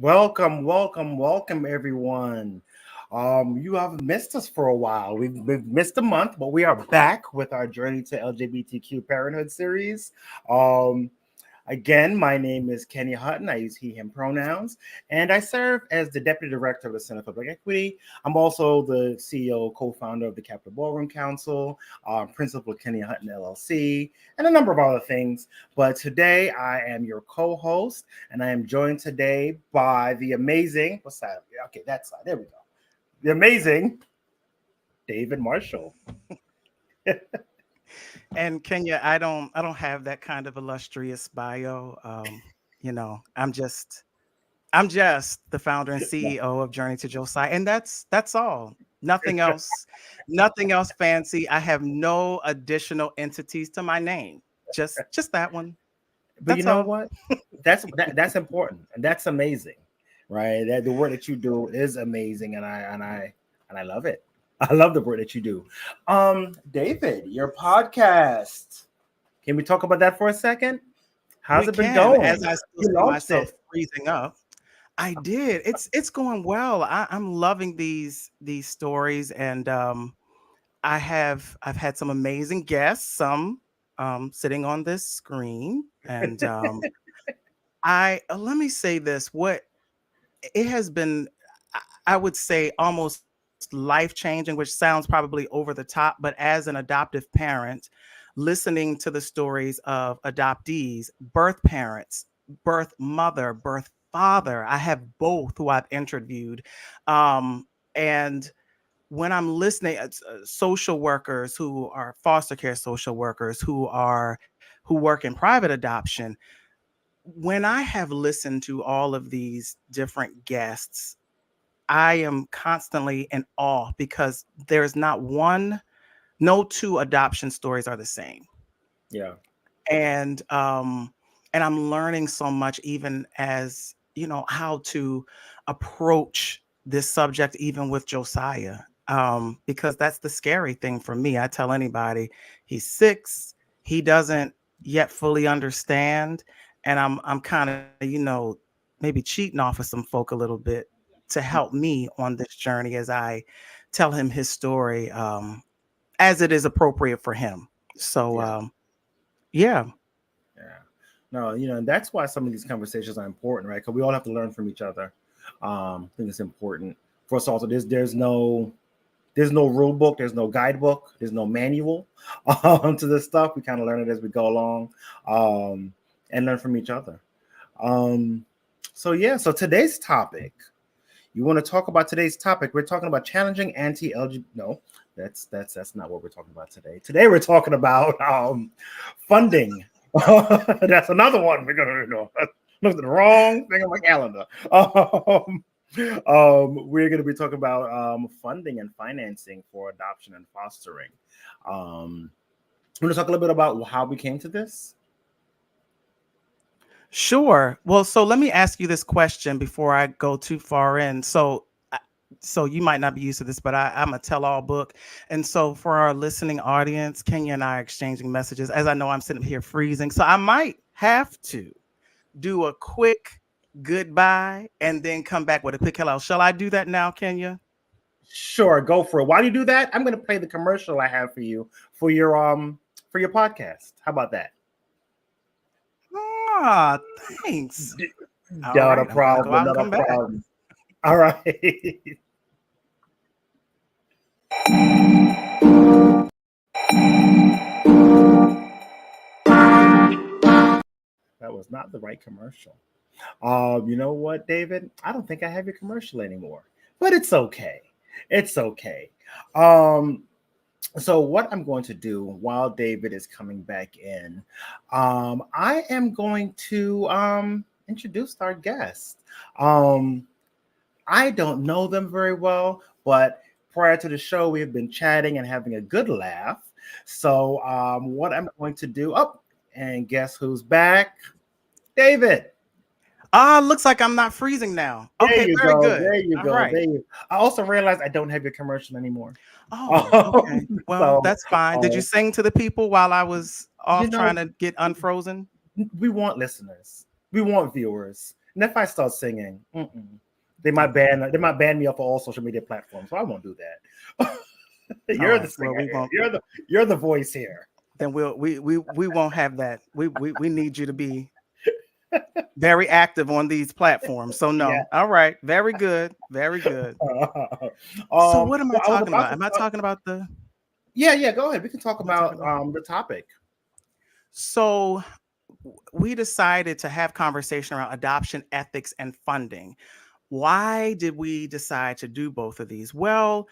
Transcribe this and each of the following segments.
Welcome, everyone. You have missed us for a while. We've missed a month, but we are back with our Journey to LGBTQ Parenthood series. Um, Again, my name is Kenny Hutton. I use he, him pronouns, and I serve as the Deputy Director of the Center for Public Equity. I'm also the CEO, co-founder of the Capital Ballroom Council, principal of Kenny Hutton LLC, and a number of other things. But today I am your co-host, and I am joined today by the amazing, what's that? Okay, that side, there we go. The amazing David Marshall. And Kenya, I don't have that kind of illustrious bio. I'm just the founder and CEO of Journey to Josiah, and that's all. Nothing else fancy. I have no additional entities to my name. Just that one. But you That's know all. what? That's important and that's amazing, right? That the work that you do is amazing, and I love it. I love the work that you do. David, your podcast. Can we talk about that for a second? How's We it been can, as going? I still You see launched myself it. freezing up. I did. It's going well. I'm loving these stories, and I've had some amazing guests, some sitting on this screen, and I let me say this: what it has been, I would say, almost life changing, which sounds probably over the top, but as an adoptive parent, listening to the stories of adoptees, birth parents, birth mother, birth father, I have both who I've interviewed, and when I'm listening at social workers who are foster care social workers who work in private adoption, when I have listened to all of these different guests, I am constantly in awe because there's not one, no two adoption stories are the same. Yeah. And I'm learning so much, even as how to approach this subject, even with Josiah, because that's the scary thing for me. I tell anybody, he's 6, he doesn't yet fully understand, and I'm kind of maybe cheating off of some folk a little bit to help me on this journey as I tell him his story, as it is appropriate for him. So Yeah. yeah. Yeah. No, and that's why some of these conversations are important, right? Because we all have to learn from each other. I think it's important for us also. There's no rule book, there's no guidebook, there's no manual to this stuff. We kind of learn it as we go along, and learn from each other. Um, so yeah, so today's topic. You want to talk about today's topic? We're talking about challenging anti-LGBT. No, that's not what we're talking about today. Today we're talking about funding. That's another one we're gonna do. Look at the wrong thing on my calendar. We're going to be talking about funding and financing for adoption and fostering. I'm going to talk a little bit about how we came to this. Sure. Well, so let me ask you this question before I go too far in. So you might not be used to this, but I'm a tell-all book. And so for our listening audience, Kenya and I are exchanging messages. As I know, I'm sitting here freezing. So I might have to do a quick goodbye and then come back with a quick hello. Shall I do that now, Kenya? Sure, go for it. While you do that, I'm going to play the commercial I have for you for your podcast. How about that? Ah, thanks. All Not a right, I'm gonna go problem. out and Not a come back. problem. All right. That was not the right commercial. You know what, David? I don't think I have your commercial anymore, but it's okay. It's okay. Um, so what I'm going to do while David is coming back in, I am going to introduce our guest. Um, I don't know them very well, but prior to the show, we have been chatting and having a good laugh. So what I'm going to do, oh, and guess who's back? David. Ah, looks like I'm not freezing now. There Okay, you very go. good. There you All go. right. There you. I also realized I don't have your commercial anymore. Oh, okay. Well, So, that's fine. Did you uh, sing to the people while I was you off know, trying to get unfrozen? we want listeners, we want viewers, And if I start singing, they might Okay. ban me off of all social media platforms. So I won't do that. All You're the right. Well, singer we here. won't. You're the voice here. Then we won't have that. We need you to be very active on these platforms. So Yeah. no. All right. Very good. Very good. So what am I Well, I was talking about about? to Am I start. talking about the Yeah. Go ahead. We can talk am I talking about about the topic. so we decided to have conversation around adoption ethics and funding. Why did we decide to do both of these? Well,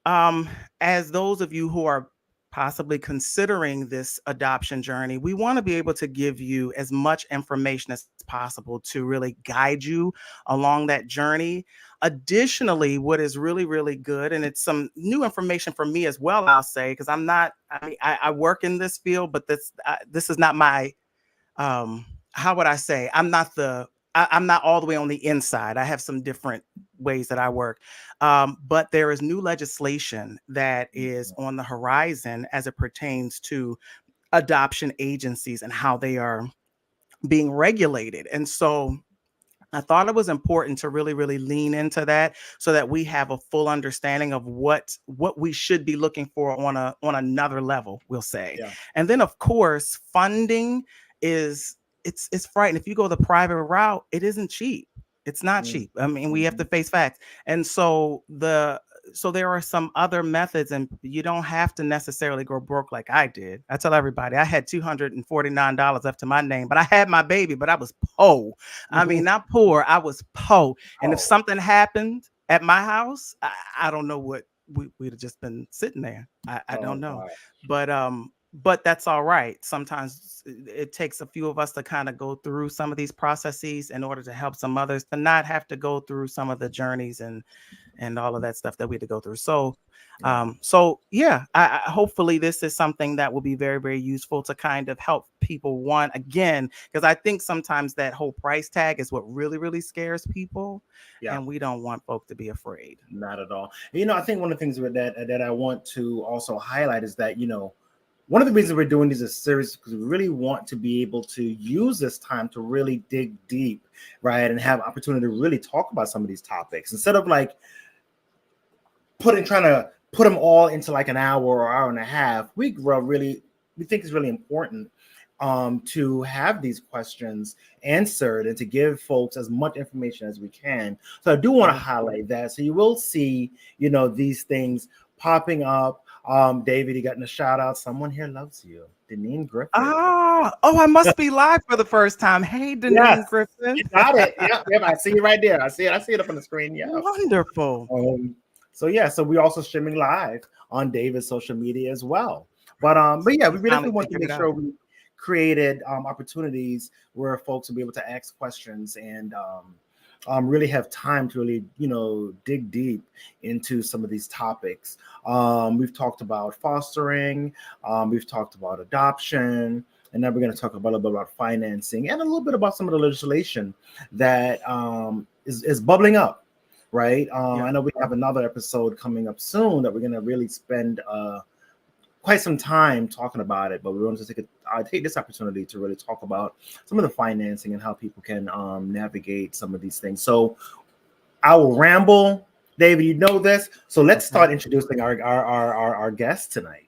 as those of you who are possibly considering this adoption journey, we want to be able to give you as much information as possible to really guide you along that journey. Additionally, what is really, really good, and it's some new information for me as well, I'll say, because I'm not, I mean, I work in this field, but this is not my how would I say? I'm not all the way on the inside. I have some different ways that I work. But there is new legislation that is on the horizon as it pertains to adoption agencies and how they are being regulated. And so I thought it was important to really, really lean into that so that we have a full understanding of what we should be looking for on another level, we'll say. Yeah. And then of course, funding is it's frightening. If you go the private route, it isn't cheap. It's not Mm, cheap. I mean, we have to mhm. face facts. And so there are some other methods, and you don't have to necessarily go broke like I did. I tell everybody I had $249 left to my name, but I had my baby, but I was poor. I mean, not poor, I was poor. And if Oh, something happened at my house, I don't know what we'd have just been sitting there. I oh don't know. God. But that's all right. Sometimes it takes a few of us to kind of go through some of these processes in order to help some others to not have to go through some of the journeys and all of that stuff that we had to go through. Yeah. So yeah, I hopefully this is something that will be very, very useful to kind of help people. One again, because I think sometimes that whole price tag is what really, really scares people, Yeah. and we don't want folk to be afraid. Not at all. I think one of the things with that I want to also highlight is that one of the reasons we're doing these series because we really want to be able to use this time to really dig deep, right, and have opportunity to really talk about some of these topics instead of like trying to put them all into like an hour or hour and a half. We think it's really important to have these questions answered and to give folks as much information as we can. So I do want to Yeah. highlight that. So you will see, these things popping up. David, you got a shout out. Someone here loves you. Deneen Griffith. Oh, I must be live for the first time. Hey, Yes, Deneen Griffin. you got it. Yep. I see it right there. I see it. I see it up on the screen. Yeah. Wonderful. So we're also streaming live on David's social media as well. But yeah, We we finally definitely want to figured it make sure out. we created opportunities where folks will be able to ask questions and really have time to really dig deep into some of these topics. We've talked about fostering, we've talked about adoption. And then we're going to talk about a little bit about financing and a little bit about some of the legislation that is bubbling up, right? Yeah. I know we have another episode coming up soon that we're going to really spend quite some time talking about it, but we wanted to take this opportunity to really talk about some of the financing and how people can navigate some of these things. So I will ramble, David. You know this, so let's Okay. start introducing our guests tonight.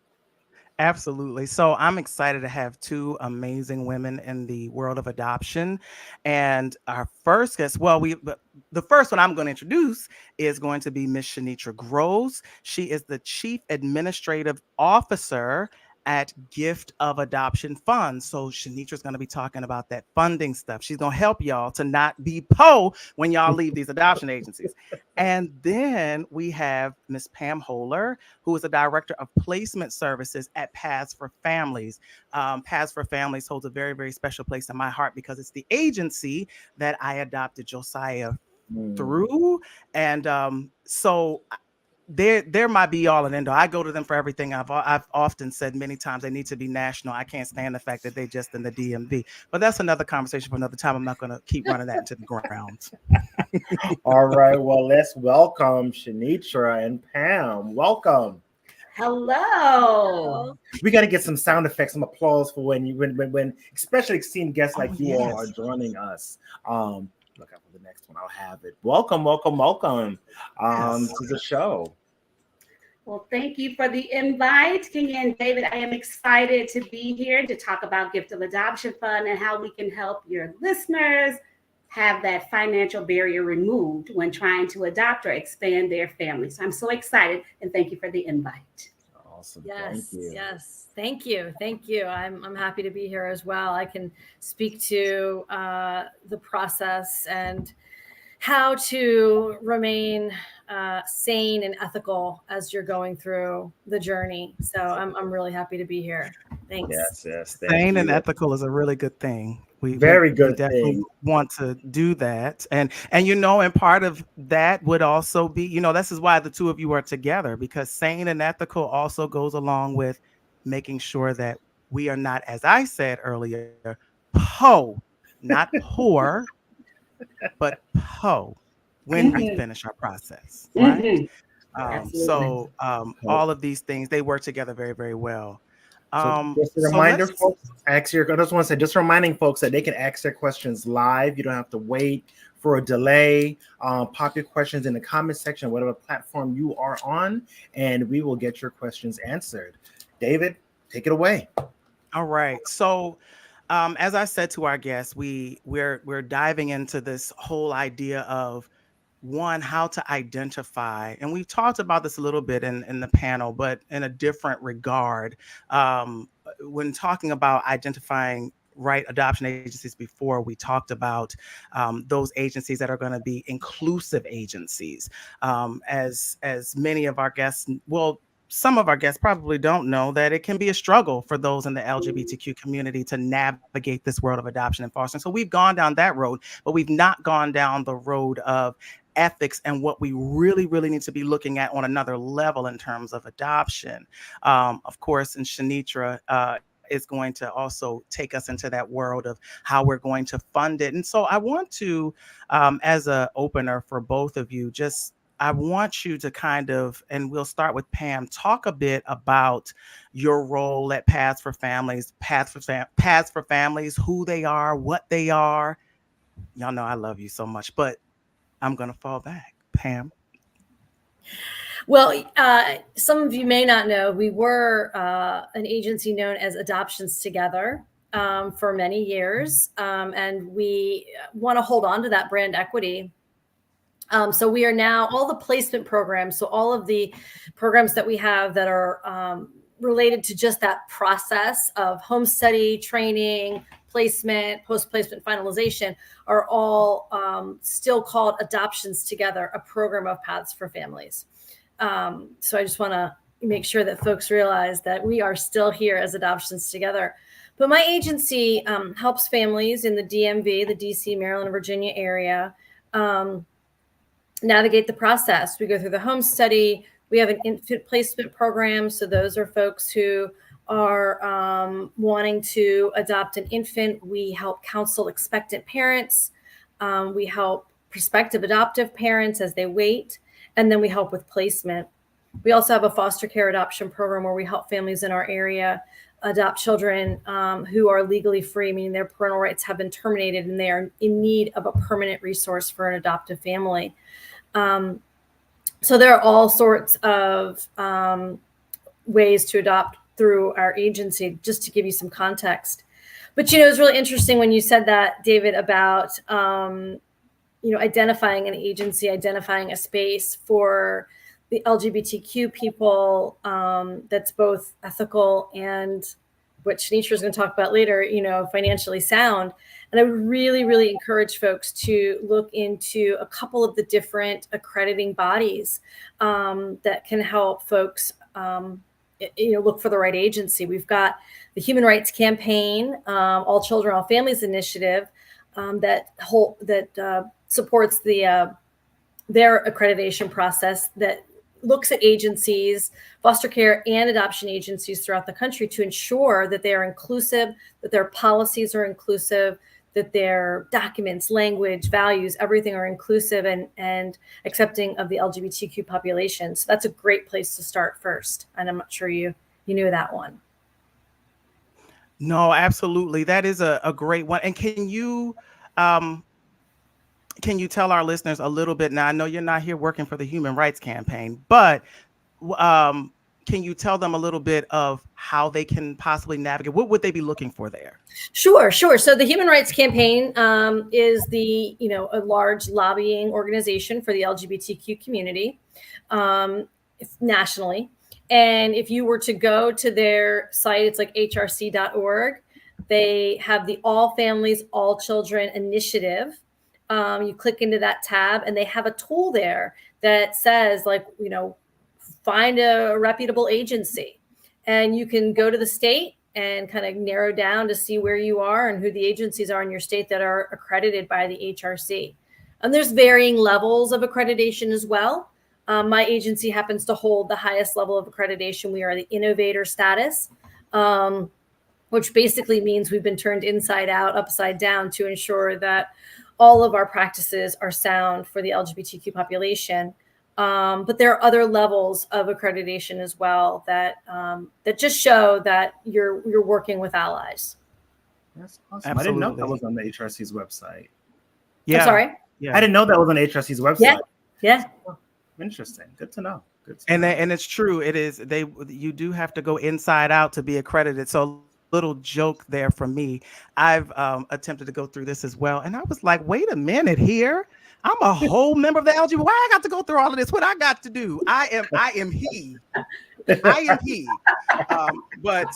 Absolutely. So I'm excited to have two amazing women in the world of adoption. And our first guest, the first one I'm going to introduce is going to be Miss Shanitra Groves. She is the Chief Administrative Officer at Gift of Adoption Funds. So Shanitra's going to be talking about that funding stuff. She's going to help y'all to not be po when y'all leave these adoption agencies. And then we have Miss Pam Holer, who is a director of placement services at Paths for Families. Paths for Families holds a very, very special place in my heart because it's the agency that I adopted Josiah Mm. through. And so they're my be all and end all. I go to them for everything. I've often said many times they need to be national. I can't stand the fact that they just in the DMV. But that's another conversation for another time. I'm not going to keep running that into the ground. All right, well, let's welcome Shanitra and Pam. Welcome. Hello. We got to get some sound effects, some applause for when especially seeing guests Oh like you all are yes. joining us. Um, Look out for the next one. I'll have it. Welcome, welcome, welcome Yes. to the show. Well, thank you for the invite, Kenya and David. I am excited to be here to talk about Gift of Adoption Fund and how we can help your listeners have that financial barrier removed when trying to adopt or expand their family. So I'm so excited, and thank you for the invite. Awesome. Thank Yes, you. yes. Thank you. Thank you. I'm happy to be here as well. I can speak to the process and how to remain sane and ethical as you're going through the journey. So I'm really happy to be here. Thanks. Yes, thank Sane and you. ethical is a really good thing. Very We good definitely thing. want to do that. And and part of that would also be, this is why the two of you are together, because sane and ethical also goes along with making sure that we are not, as I said earlier, not poor, but when we Mhm, finish our process, right? mhm, absolutely. All of these things, they work together very, very well. So just a So reminder, let's folks, I just want to say, just reminding folks that they can ask their questions live. You don't have to wait for a delay. Pop your questions in the comment section, whatever platform you are on, and we will get your questions answered. David, take it away. All right. So, as I said to our guests, we're diving into this whole idea of one, how to identify, and we've talked about this a little bit in the panel, but in a different regard. When talking about identifying right adoption agencies before, we talked about those agencies that are going to be inclusive agencies. As many of our guests, well, some of our guests probably don't know that it can be a struggle for those in the LGBTQ community to navigate this world of adoption and fostering. So we've gone down that road, but we've not gone down the road of ethics and what we really, really need to be looking at on another level in terms of adoption. Of course, and Shanitra is going to also take us into that world of how we're going to fund it. And so I want to, as an opener for both of you, I want you to kind of, and we'll start with Pam, talk a bit about your role at Paths for Families, Paths for Families, who they are, what they are. Y'all know I love you so much, but I'm going to fall back. Pam. Well, some of you may not know, we were an agency known as Adoptions Together for many years, and we want to hold on to that brand equity. So we are now all the placement programs. So all of the programs that we have that are related to just that process of home study, training, placement, post-placement finalization are all still called Adoptions Together, a program of Paths for Families. So I just want to make sure that folks realize that we are still here as Adoptions Together. But my agency helps families in the DMV, the DC, Maryland, Virginia area navigate the process. We go through the home study. We have an infant placement program. So those are folks who are wanting to adopt an infant. We help counsel expectant parents. We help prospective adoptive parents as they wait. And then we help with placement. We also have a foster care adoption program where we help families in our area adopt children who are legally free, meaning their parental rights have been terminated and they are in need of a permanent resource for an adoptive family. So there are all sorts of ways to adopt through our agency, just to give you some context. But, it was really interesting when you said that, David, about, identifying an agency, identifying a space for the LGBTQ people that's both ethical and what Shanitra is going to talk about later, financially sound. And I would really, really encourage folks to look into a couple of the different accrediting bodies that can help folks, look for the right agency. We've got the Human Rights Campaign, All Children, All Families Initiative that supports their accreditation process that looks at agencies, foster care and adoption agencies throughout the country to ensure that they are inclusive, that their policies are inclusive, that their documents, language, values, everything are inclusive and accepting of the LGBTQ population. So that's a great place to start first. And I'm not sure you knew that one. No, absolutely. That is a great one. And can you can you tell our listeners a little bit? Now, I know you're not here working for the Human Rights Campaign, but can you tell them a little bit of how they can possibly navigate? What would they be looking for there? Sure. So the Human Rights Campaign is a large lobbying organization for the LGBTQ community nationally. And if you were to go to their site, it's like hrc.org. They have the All Families, All Children initiative. You click into that tab and they have a tool there that says, find a reputable agency. And you can go to the state and kind of narrow down to see where you are and who the agencies are in your state that are accredited by the HRC. And there's varying levels of accreditation as well. My agency happens to hold the highest level of accreditation. We are the innovator status, which basically means we've been turned inside out, upside down to ensure that all of our practices are sound for the LGBTQ population. But there are other levels of accreditation as well that just show that you're working with allies. That's awesome. Absolutely. I didn't know that was on the HRC's website. Yeah. I'm sorry? Yeah. I didn't know that was on HRC's website. Yeah. Interesting. Good to know. And it's true. It is. You do have to go inside out to be accredited. So little joke there from me. I've attempted to go through this as well. And I was like, wait a minute here. I'm a whole member of the LGBT. Why I got to go through all of this? What I got to do? I am he. I am he. But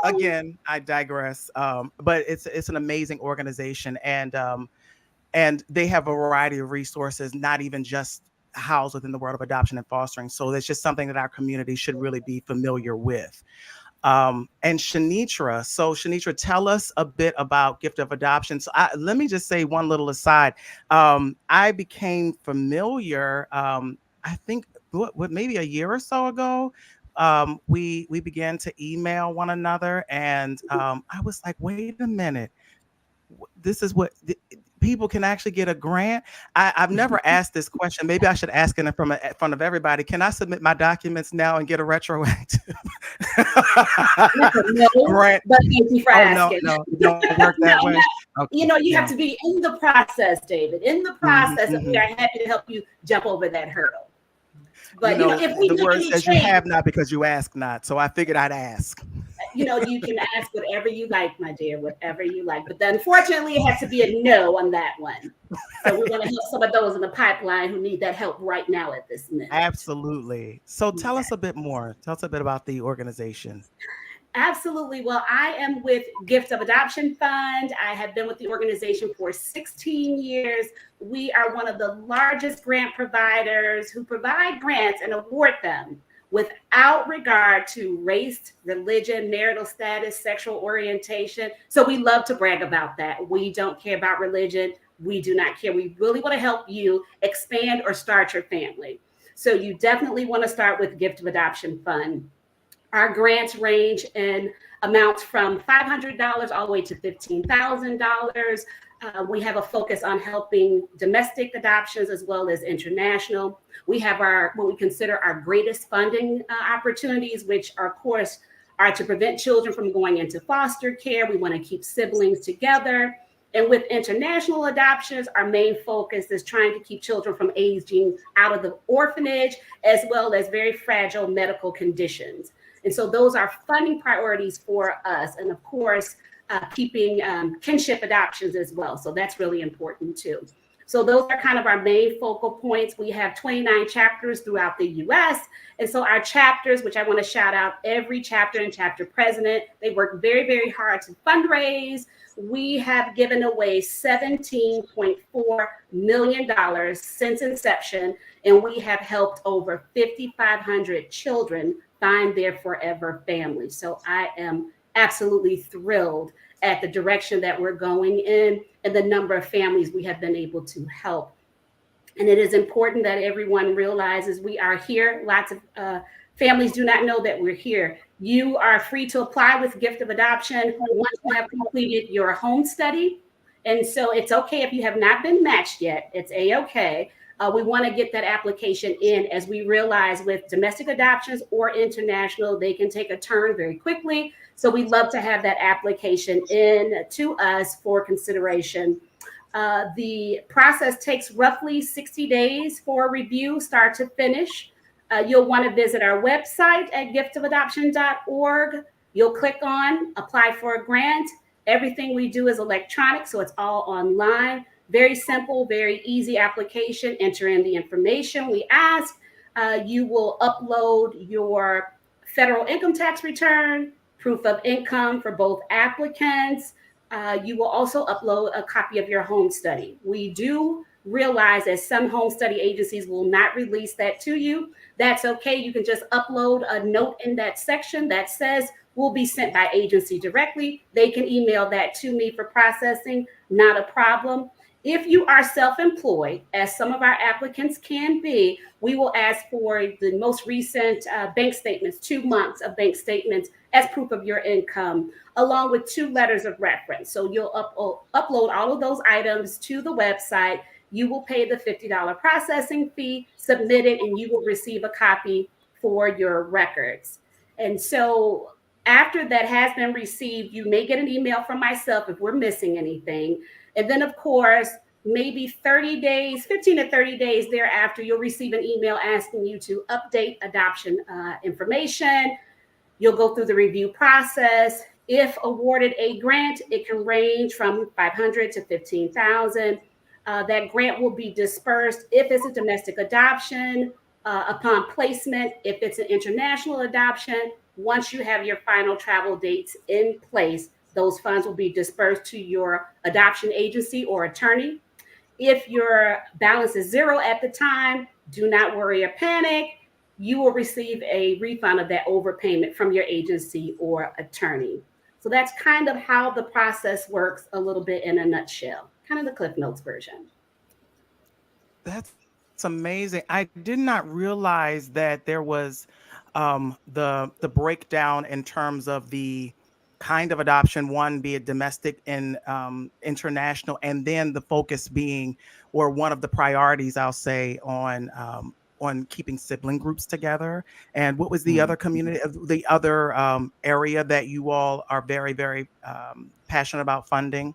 again, I digress. But it's an amazing organization, and they have a variety of resources, not even just housed within the world of adoption and fostering. So it's just something that our community should really be familiar with. And Shanitra, tell us a bit about Gift of Adoption. So let me just say one little aside. I became familiar, I think, maybe a year or so ago. We began to email one another, and I was like, wait a minute. This is what people can actually get a grant. I've never asked this question. Maybe I should ask it in front of everybody. Can I submit my documents now and get a retroactive grant? But thank you for asking. No, don't work that way. Okay. You have to be in the process, David. In the process, and we are happy to help you jump over that hurdle. But if we the make word any says change, you have not because you ask not. So I figured I'd ask. you can ask whatever you like, my dear, whatever you like. But unfortunately, it has to be a no on that one. So we're going to help some of those in the pipeline who need that help right now at this minute. Absolutely. So tell us a bit more. Tell us a bit about the organization. Absolutely. Well, I am with Gift of Adoption Fund. I have been with the organization for 16 years. We are one of the largest grant providers who provide grants and award them without regard to race, religion, marital status, sexual orientation. So we love to brag about that. We don't care about religion. We do not care. We really want to help you expand or start your family. So you definitely want to start with Gift of Adoption Fund. Our grants range in amounts from $500 all the way to $15,000. We have a focus on helping domestic adoptions as well as international. We have what we consider our greatest funding opportunities, which are, of course, are to prevent children from going into foster care. We want to keep siblings together. And with international adoptions, our main focus is trying to keep children from aging out of the orphanage, as well as very fragile medical conditions. And so those are funding priorities for us. And of course, keeping kinship adoptions as well. So that's really important too. So those are kind of our main focal points. We have 29 chapters throughout the US. And so our chapters, which I want to shout out every chapter and chapter president, they work very, very hard to fundraise. We have given away $17.4 million since inception, and we have helped over 5,500 children find their forever family. So I am absolutely thrilled at the direction that we're going in and the number of families we have been able to help. And it is important that everyone realizes we are here. Lots of families do not know that we're here. You are free to apply with Gift of Adoption once you have completed your home study. And so it's okay if you have not been matched yet. It's A-okay. We want to get that application in, as we realize with domestic adoptions or international, they can take a turn very quickly. So we'd love to have that application in to us for consideration. The process takes roughly 60 days for a review, start to finish. You'll want to visit our website at giftofadoption.org. You'll click on apply for a grant. Everything we do is electronic, so it's all online. Very simple, very easy application. Enter in the information we ask. You will upload your federal income tax return, proof of income for both applicants. You will also upload a copy of your home study. We do realize that some home study agencies will not release that to you. That's okay. You can just upload a note in that section that says will be sent by agency directly. They can email that to me for processing, not a problem. If you are self-employed, as some of our applicants can be, we will ask for the most recent bank statements, 2 months of bank statements as proof of your income, along with 2 letters of reference. So you'll upload all of those items to the website. You will pay the $50 processing fee, submit it, and you will receive a copy for your records. And so after that has been received, you may get an email from myself if we're missing anything. And then, of course, maybe 30 days, 15 to 30 days thereafter, you'll receive an email asking you to update adoption information. You'll go through the review process. If awarded a grant, it can range from $500 to $15,000. That grant will be dispersed if it's a domestic adoption, upon placement, if it's an international adoption. Once you have your final travel dates in place, those funds will be dispersed to your adoption agency or attorney. If your balance is 0 at the time, do not worry or panic. You will receive a refund of that overpayment from your agency or attorney. So that's kind of how the process works a little bit in a nutshell, kind of the Cliff Notes version. That's amazing. I did not realize that there was the breakdown in terms of the kind of adoption, one be it domestic and international, and then the focus being, or one of the priorities, I'll say, on keeping sibling groups together. And what was the other community, the other area that you all are very, very passionate about funding?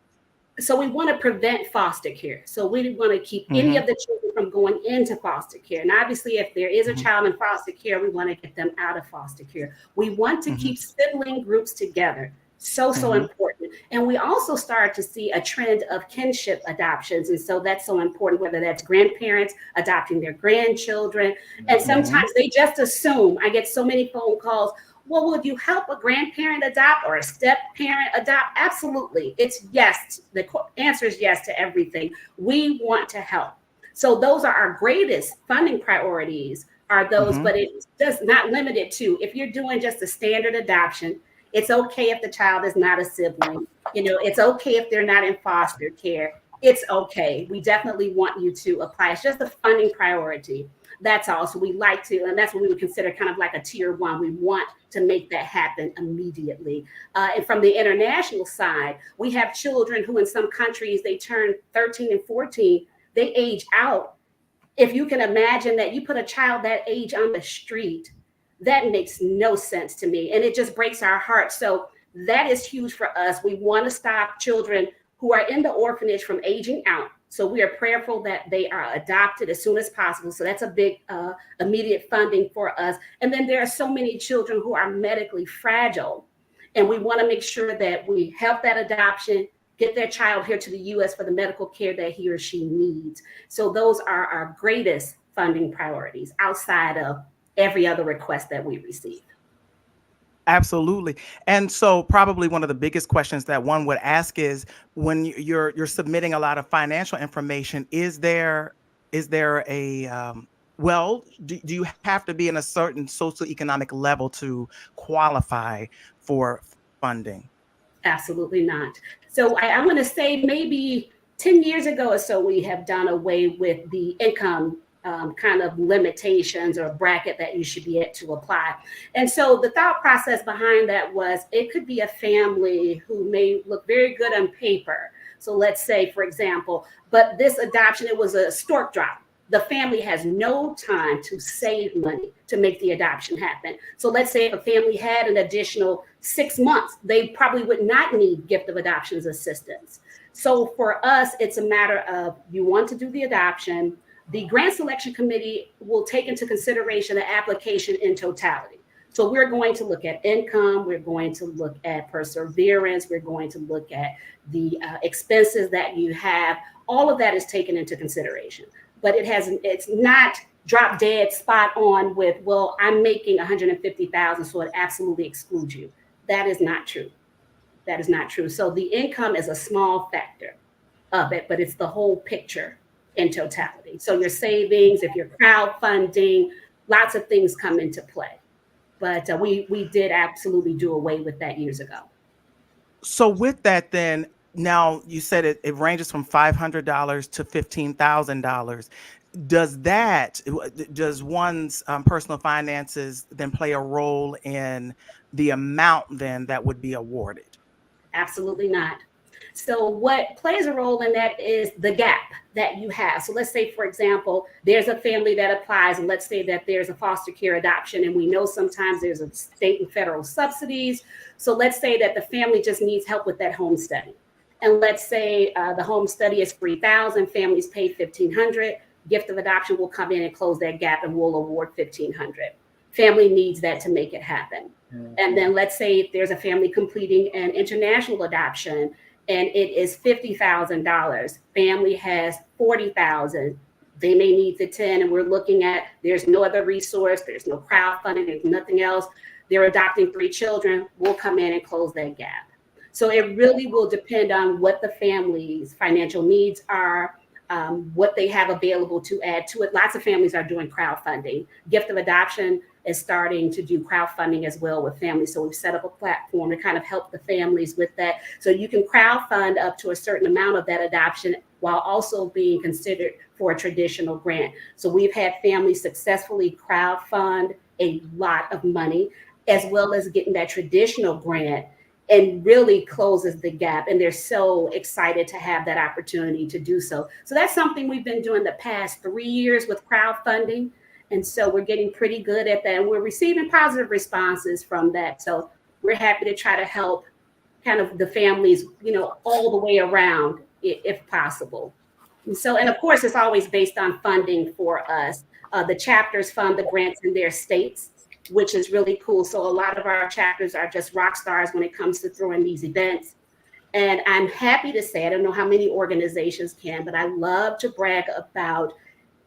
So we want to prevent foster care. So we want to keep any of the children from going into foster care. And obviously, if there is a child in foster care, we want to get them out of foster care. We want to keep sibling groups together. So important. And we also start to see a trend of kinship adoptions. And so that's so important, whether that's grandparents adopting their grandchildren. And sometimes they just assume, I get so many phone calls, well, would you help a grandparent adopt or a step parent adopt? Absolutely. It's yes. The answer is yes to everything. We want to help. So those are our greatest funding priorities are those, but it's just not limited to, if you're doing just a standard adoption, it's okay if the child is not a sibling. You know, it's okay if they're not in foster care. It's okay. We definitely want you to apply. It's just a funding priority. That's all. So we like to, and that's what we would consider kind of like a tier 1. We want to make that happen immediately. And from the international side, we have children who in some countries, they turn 13 and 14, they age out. If you can imagine that you put a child that age on the street, that makes no sense to me. And it just breaks our heart. So that is huge for us. We want to stop children who are in the orphanage from aging out. So we are prayerful that they are adopted as soon as possible. So that's a big immediate funding for us. And then there are so many children who are medically fragile. And we want to make sure that we help that adoption, get their child here to the U.S. for the medical care that he or she needs. So those are our greatest funding priorities outside of every other request that we receive. Absolutely. And so probably one of the biggest questions that one would ask is, when you're submitting a lot of financial information, is there a well, do you have to be in a certain socioeconomic level to qualify for funding? Absolutely not. So I'm going to say maybe 10 years ago or so, we have done away with the income kind of limitations or bracket that you should be at to apply. And so the thought process behind that was, it could be a family who may look very good on paper. So let's say, for example, but this adoption, it was a stork drop. The family has no time to save money to make the adoption happen. So let's say if a family had an additional 6 months, they probably would not need gift of adoptions assistance. So for us, it's a matter of you want to do the adoption. The grant selection committee will take into consideration the application in totality. So we're going to look at income, we're going to look at perseverance, we're going to look at the expenses that you have. All of that is taken into consideration, but it's not drop dead spot on with, well, I'm making 150,000, so it absolutely excludes you. That is not true. That is not true. So the income is a small factor of it, but it's the whole picture in totality. So your savings, if you're crowdfunding, lots of things come into play. But we did absolutely do away with that years ago. So with that, then, now you said it ranges from $500 to $15,000. Does one's personal finances then play a role in the amount then that would be awarded? Absolutely not. So what plays a role in that is the gap that you have. So let's say, for example, there's a family that applies, and let's say that there's a foster care adoption, and we know sometimes there's a state and federal subsidies. So let's say that the family just needs help with that home study. And let's say the home study is $3,000, families pay $1,500, gift of adoption will come in and close that gap and we'll award $1,500. Family needs that to make it happen. Mm-hmm. And then let's say if there's a family completing an international adoption and it is $50,000, family has $40,000, they may need the 10, and we're looking at, there's no other resource, there's no crowdfunding, there's nothing else. They're adopting 3 children, we'll come in and close that gap. So it really will depend on what the family's financial needs are, what they have available to add to it. Lots of families are doing crowdfunding. Gift of Adoption is starting to do crowdfunding as well with families. So we've set up a platform to kind of help the families with that. So you can crowdfund up to a certain amount of that adoption while also being considered for a traditional grant. So we've had families successfully crowdfund a lot of money, as well as getting that traditional grant, and really closes the gap. And they're so excited to have that opportunity to do so. So that's something we've been doing the past 3 years with crowdfunding. And so we're getting pretty good at that. And we're receiving positive responses from that. So we're happy to try to help kind of the families, all the way around if possible. And of course, it's always based on funding for us. The chapters fund the grants in their states, which is really cool. So a lot of our chapters are just rock stars when it comes to throwing these events. And I'm happy to say, I don't know how many organizations can, but I love to brag about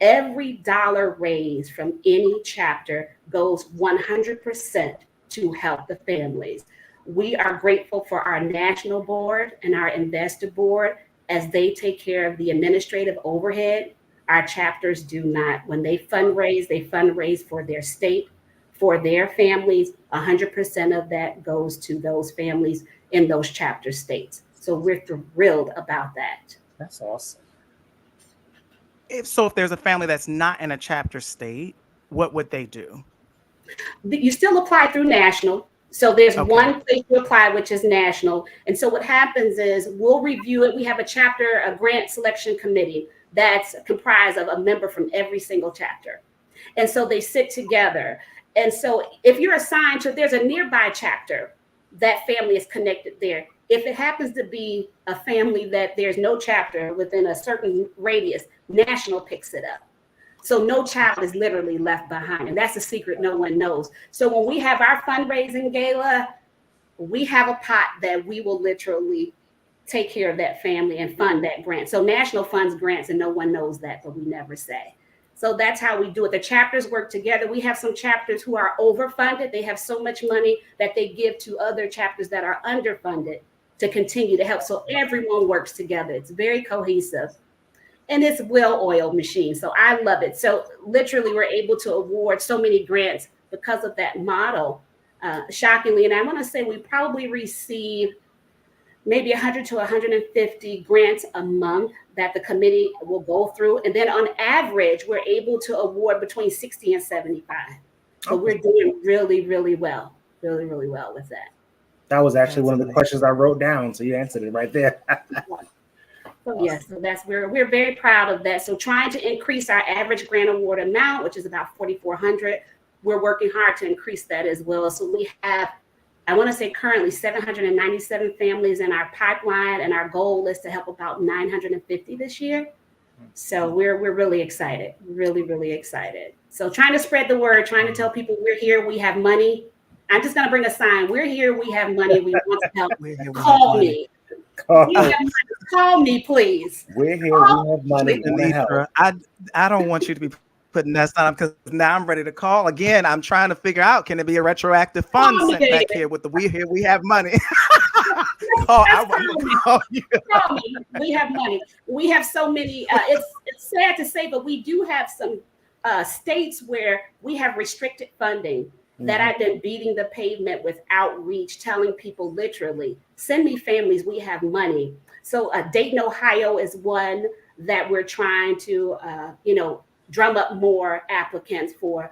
every dollar raised from any chapter goes 100% to help the families. We are grateful for our national board and our investor board as they take care of the administrative overhead. Our chapters do not. When they fundraise for their state, for their families. 100% of that goes to those families in those chapter states. So we're thrilled about that. That's awesome. If there's a family that's not in a chapter state, what would they do? You still apply through national. So there's one place to apply, which is national. And so what happens is we'll review it. We have a grant selection committee that's comprised of a member from every single chapter. And so they sit together. And so if you're assigned to, there's a nearby chapter, that family is connected there. If it happens to be a family that there's no chapter within a certain radius, national picks it up. So no child is literally left behind. And that's a secret no one knows. So when we have our fundraising gala, we have a pot that we will literally take care of that family and fund that grant. So national funds grants, and no one knows that, but we never say. So that's how we do it. The chapters work together. We have some chapters who are overfunded. They have so much money that they give to other chapters that are underfunded to continue to help. So everyone works together. It's very cohesive. And it's a well-oiled machine. So I love it. So literally we're able to award so many grants because of that model. Shockingly, and I want to say we probably receive maybe 100 to 150 grants a month that the committee will go through. And then on average, we're able to award between 60 and 75. So we're doing really, really well, really, really well with that. That was actually one of the questions I wrote down. So you answered it right there. So yes, so we're very proud of that. So trying to increase our average grant award amount, which is about $4,400, we're working hard to increase that as well. So we have I want to say currently 797 families in our pipeline, and our goal is to help about 950 this year. So we're really excited, really excited. So trying to spread the word, trying to tell people we're here, we have money. I'm just going to bring a sign. We're here, we have money, we want to help. Call me. We have money. Call me, please. We're here, we have money, want to help. I don't want you to be putting that sign up, because now I'm ready to call again. I'm trying to figure out, can it be a retroactive fund sent back here with the "we here, we have money"? Call you. Call me. We have money. We have so many. It's sad to say, but we do have some states where we have restricted funding. That I've been beating the pavement with outreach, telling people literally, send me families, we have money. So Dayton, Ohio is one that we're trying to, drum up more applicants for.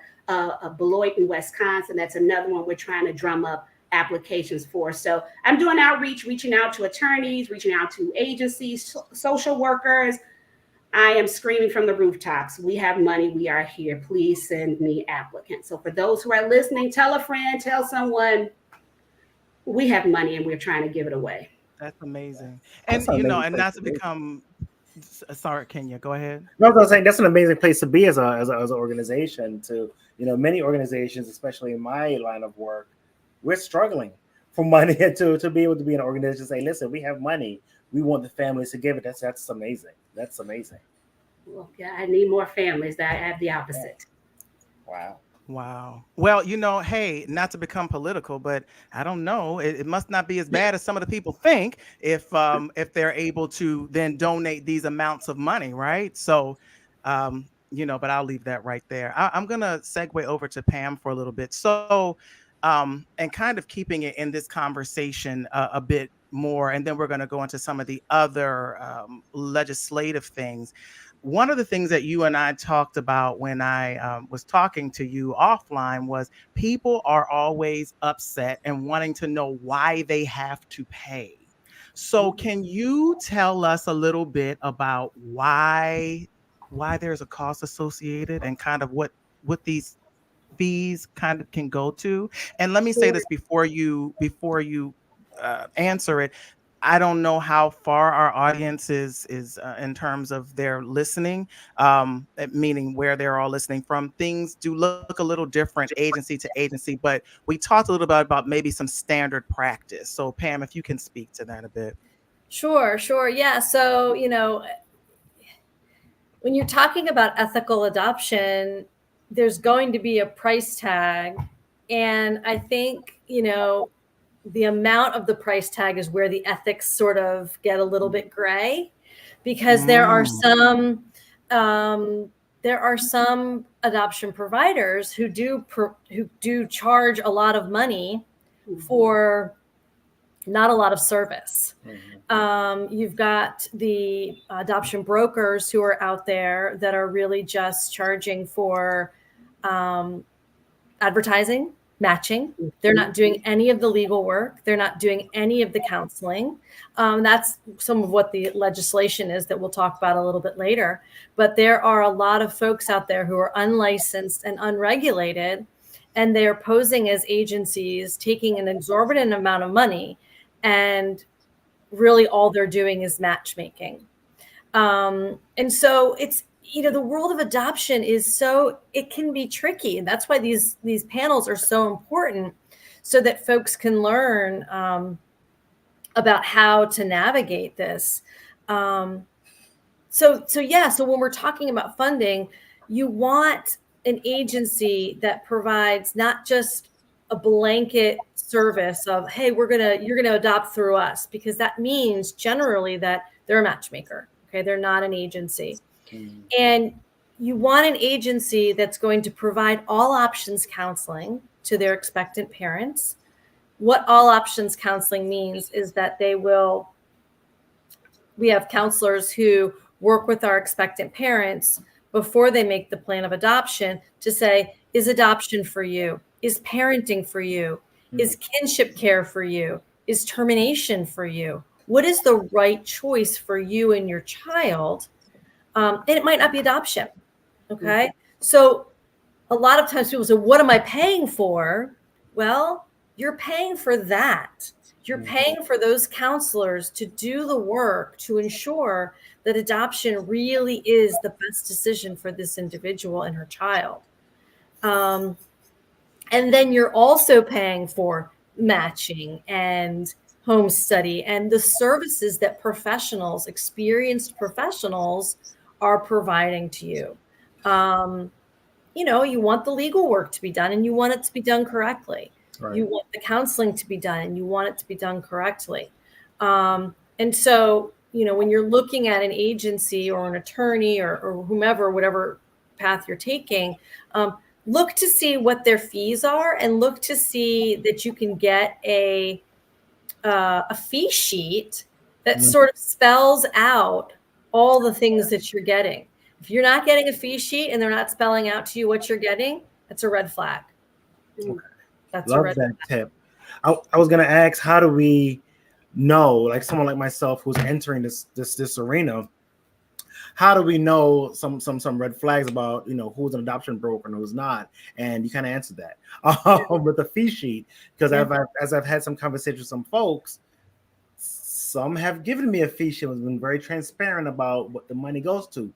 Beloit in Wisconsin, that's another one we're trying to drum up applications for. So I'm doing outreach, reaching out to attorneys, reaching out to agencies, social workers. I am screaming from the rooftops. We have money. We are here. Please send me applicants. So for those who are listening, tell a friend, tell someone, we have money and we're trying to give it away. That's amazing. And, and not to become, sorry, Kenya, go ahead. No, I was saying that's an amazing place to be as an organization. To, many organizations, especially in my line of work, we're struggling for money to be able to be an organization and say, listen, we have money. We want the families to give it. That's amazing. That's amazing. Well, yeah, I need more families that have the opposite. Wow. Well, hey, not to become political, but I don't know. It must not be as bad as some of the people think if they're able to then donate these amounts of money, right? So, but I'll leave that right there. I'm going to segue over to Pam for a little bit. So, and kind of keeping it in this conversation a bit more, and then we're going to go into some of the other legislative things. One of the things that you and I talked about when I was talking to you offline was people are always upset and wanting to know why they have to pay. So can you tell us a little bit about why there's a cost associated and kind of what these fees kind of can go to? And let me say this before you answer it. I don't know how far our audience is in terms of their listening, meaning where they're all listening from. Things do look a little different agency to agency, but we talked a little bit about maybe some standard practice. So Pam, if you can speak to that a bit. Sure. Yeah. So, when you're talking about ethical adoption, there's going to be a price tag. And I think, the amount of the price tag is where the ethics sort of get a little bit gray, because there are some adoption providers who do charge a lot of money for not a lot of service. You've got the adoption brokers who are out there that are really just charging for advertising, matching. They're not doing any of the legal work. They're not doing any of the counseling. That's some of what the legislation is that we'll talk about a little bit later. But there are a lot of folks out there who are unlicensed and unregulated, and they're posing as agencies, taking an exorbitant amount of money, and really all they're doing is matchmaking. And so it's, the world of adoption it can be tricky. And that's why these panels are so important, so that folks can learn about how to navigate this. So when we're talking about funding, you want an agency that provides not just a blanket service of, hey, you're going to adopt through us, because that means generally that they're a matchmaker. Okay. They're not an agency. And you want an agency that's going to provide all options counseling to their expectant parents. What all options counseling means is that we have counselors who work with our expectant parents before they make the plan of adoption to say, is adoption for you? Is parenting for you? Is kinship care for you? Is termination for you? What is the right choice for you and your child? And it might not be adoption. Okay. So a lot of times people say, what am I paying for? Well, you're paying for that. You're paying for those counselors to do the work to ensure that adoption really is the best decision for this individual and her child. And then you're also paying for matching and home study and the services that professionals, experienced professionals, are providing to you. You want the legal work to be done, and you want it to be done correctly. Right. You want the counseling to be done, and you want it to be done correctly. And so, when you're looking at an agency or an attorney or whomever, whatever path you're taking, look to see what their fees are, and look to see that you can get a fee sheet that sort of spells out all the things that you're getting. If you're not getting a fee sheet and they're not spelling out to you what you're getting, that's a red flag. Okay. That's Love a red that flag. Tip. I was going to ask, how do we know, like someone like myself who's entering this arena, how do we know some red flags about, who's an adoption broker and who's not? And you kind of answered that with the fee sheet, because as I've had some conversations with some folks, some have given me a fee sheet and been very transparent about what the money goes to.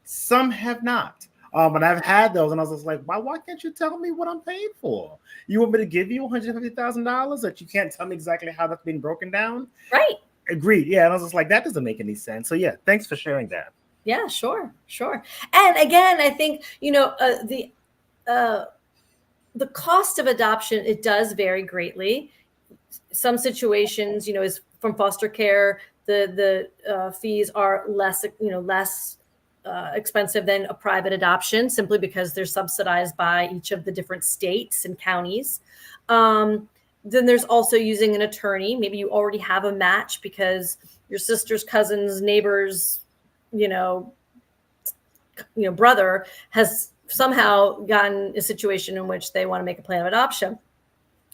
Some have not. And I've had those, and I was just like, why can't you tell me what I'm paid for? You want me to give you $150,000 that you can't tell me exactly how that's being broken down? Right. Agreed. Yeah. And I was just like, that doesn't make any sense. So yeah, thanks for sharing that. Yeah, sure. And again, I think, the cost of adoption, it does vary greatly. Some situations, is from foster care, the fees are less expensive than a private adoption, simply because they're subsidized by each of the different states and counties. Then there's also using an attorney. Maybe you already have a match because your sister's cousin's neighbor's brother has somehow gotten a situation in which they want to make a plan of adoption,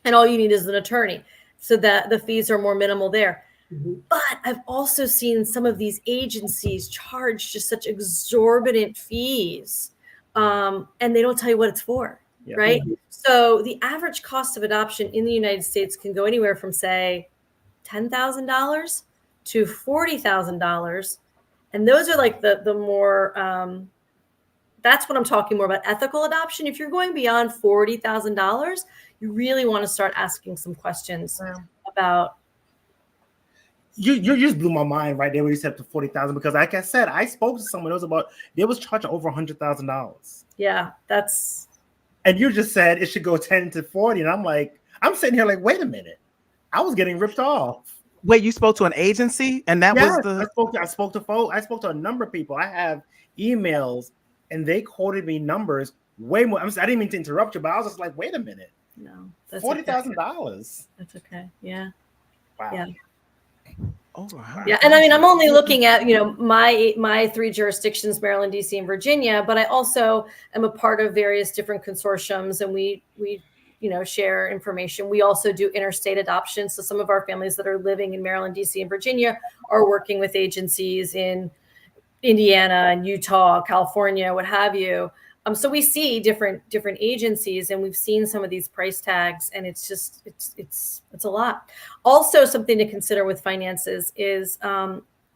and all you need is an attorney, so that the fees are more minimal there. Mm-hmm. But I've also seen some of these agencies charge just such exorbitant fees, and they don't tell you what it's for, right? Mm-hmm. So the average cost of adoption in the United States can go anywhere from, say, $10,000 to $40,000. And those are like the more, that's what I'm talking more about, ethical adoption. If you're going beyond $40,000, you really want to start asking some questions about. You just blew my mind right there when you said to 40,000, because like I said, I spoke to someone else about, they was charging over $100,000. Yeah, that's. And you just said it should go 10 to 40. And I'm like, I'm sitting here like, wait a minute. I was getting ripped off. Wait, you spoke to an agency, and that was the. I spoke to a number of people. I have emails, and they quoted me numbers way more. I didn't mean to interrupt you, but I was just like, wait a minute. No, that's $40,000. That's okay. Yeah. Wow. Yeah. Oh, wow. Yeah, and I mean, I'm only looking at my 3 jurisdictions, Maryland, DC, and Virginia, but I also am a part of various different consortiums, and we share information. We also do interstate adoption. So some of our families that are living in Maryland, DC, and Virginia are working with agencies in Indiana and Utah, California, what have you. So we see different agencies, and we've seen some of these price tags, and it's just, it's a lot. Also, something to consider with finances is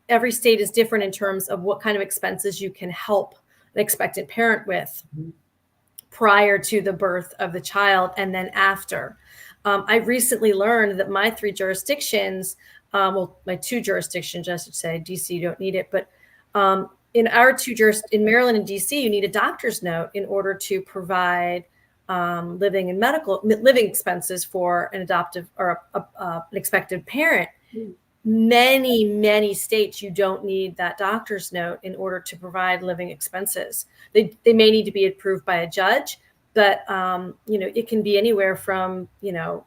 every state is different in terms of what kind of expenses you can help an expectant parent with prior to the birth of the child and then after. I recently learned that my 3 jurisdictions, my 2 jurisdictions, I should say, DC, you don't need it, but in our 2 in Maryland and DC, you need a doctor's note in order to provide living expenses for an adoptive or an expected parent. Many states, you don't need that doctor's note in order to provide living expenses. They may need to be approved by a judge, but it can be anywhere from a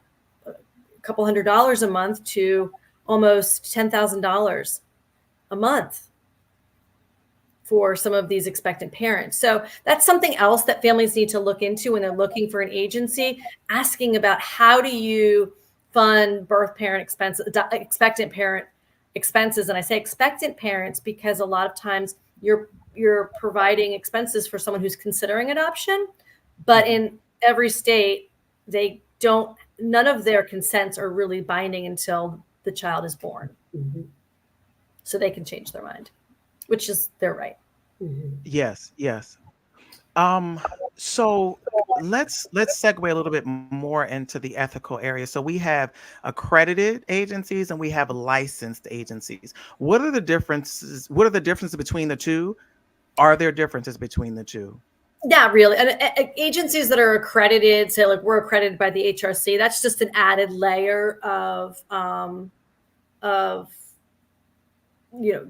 couple $100 a month to almost $10,000 a month for some of these expectant parents. So that's something else that families need to look into when they're looking for an agency, asking about how do you fund birth parent expenses, expectant parent expenses. And I say expectant parents because a lot of times you're providing expenses for someone who's considering adoption, but in every state, they don't none of their consents are really binding until the child is born. Mm-hmm. So they can change their mind, which is their right. Mm-hmm. Yes, yes. So let's segue a little bit more into the ethical area. So we have accredited agencies and we have licensed agencies. What are the differences? What are the differences between the two? Are there differences between the two? Not really. And agencies that are accredited, say like we're accredited by the HRC, that's just an added layer of you know,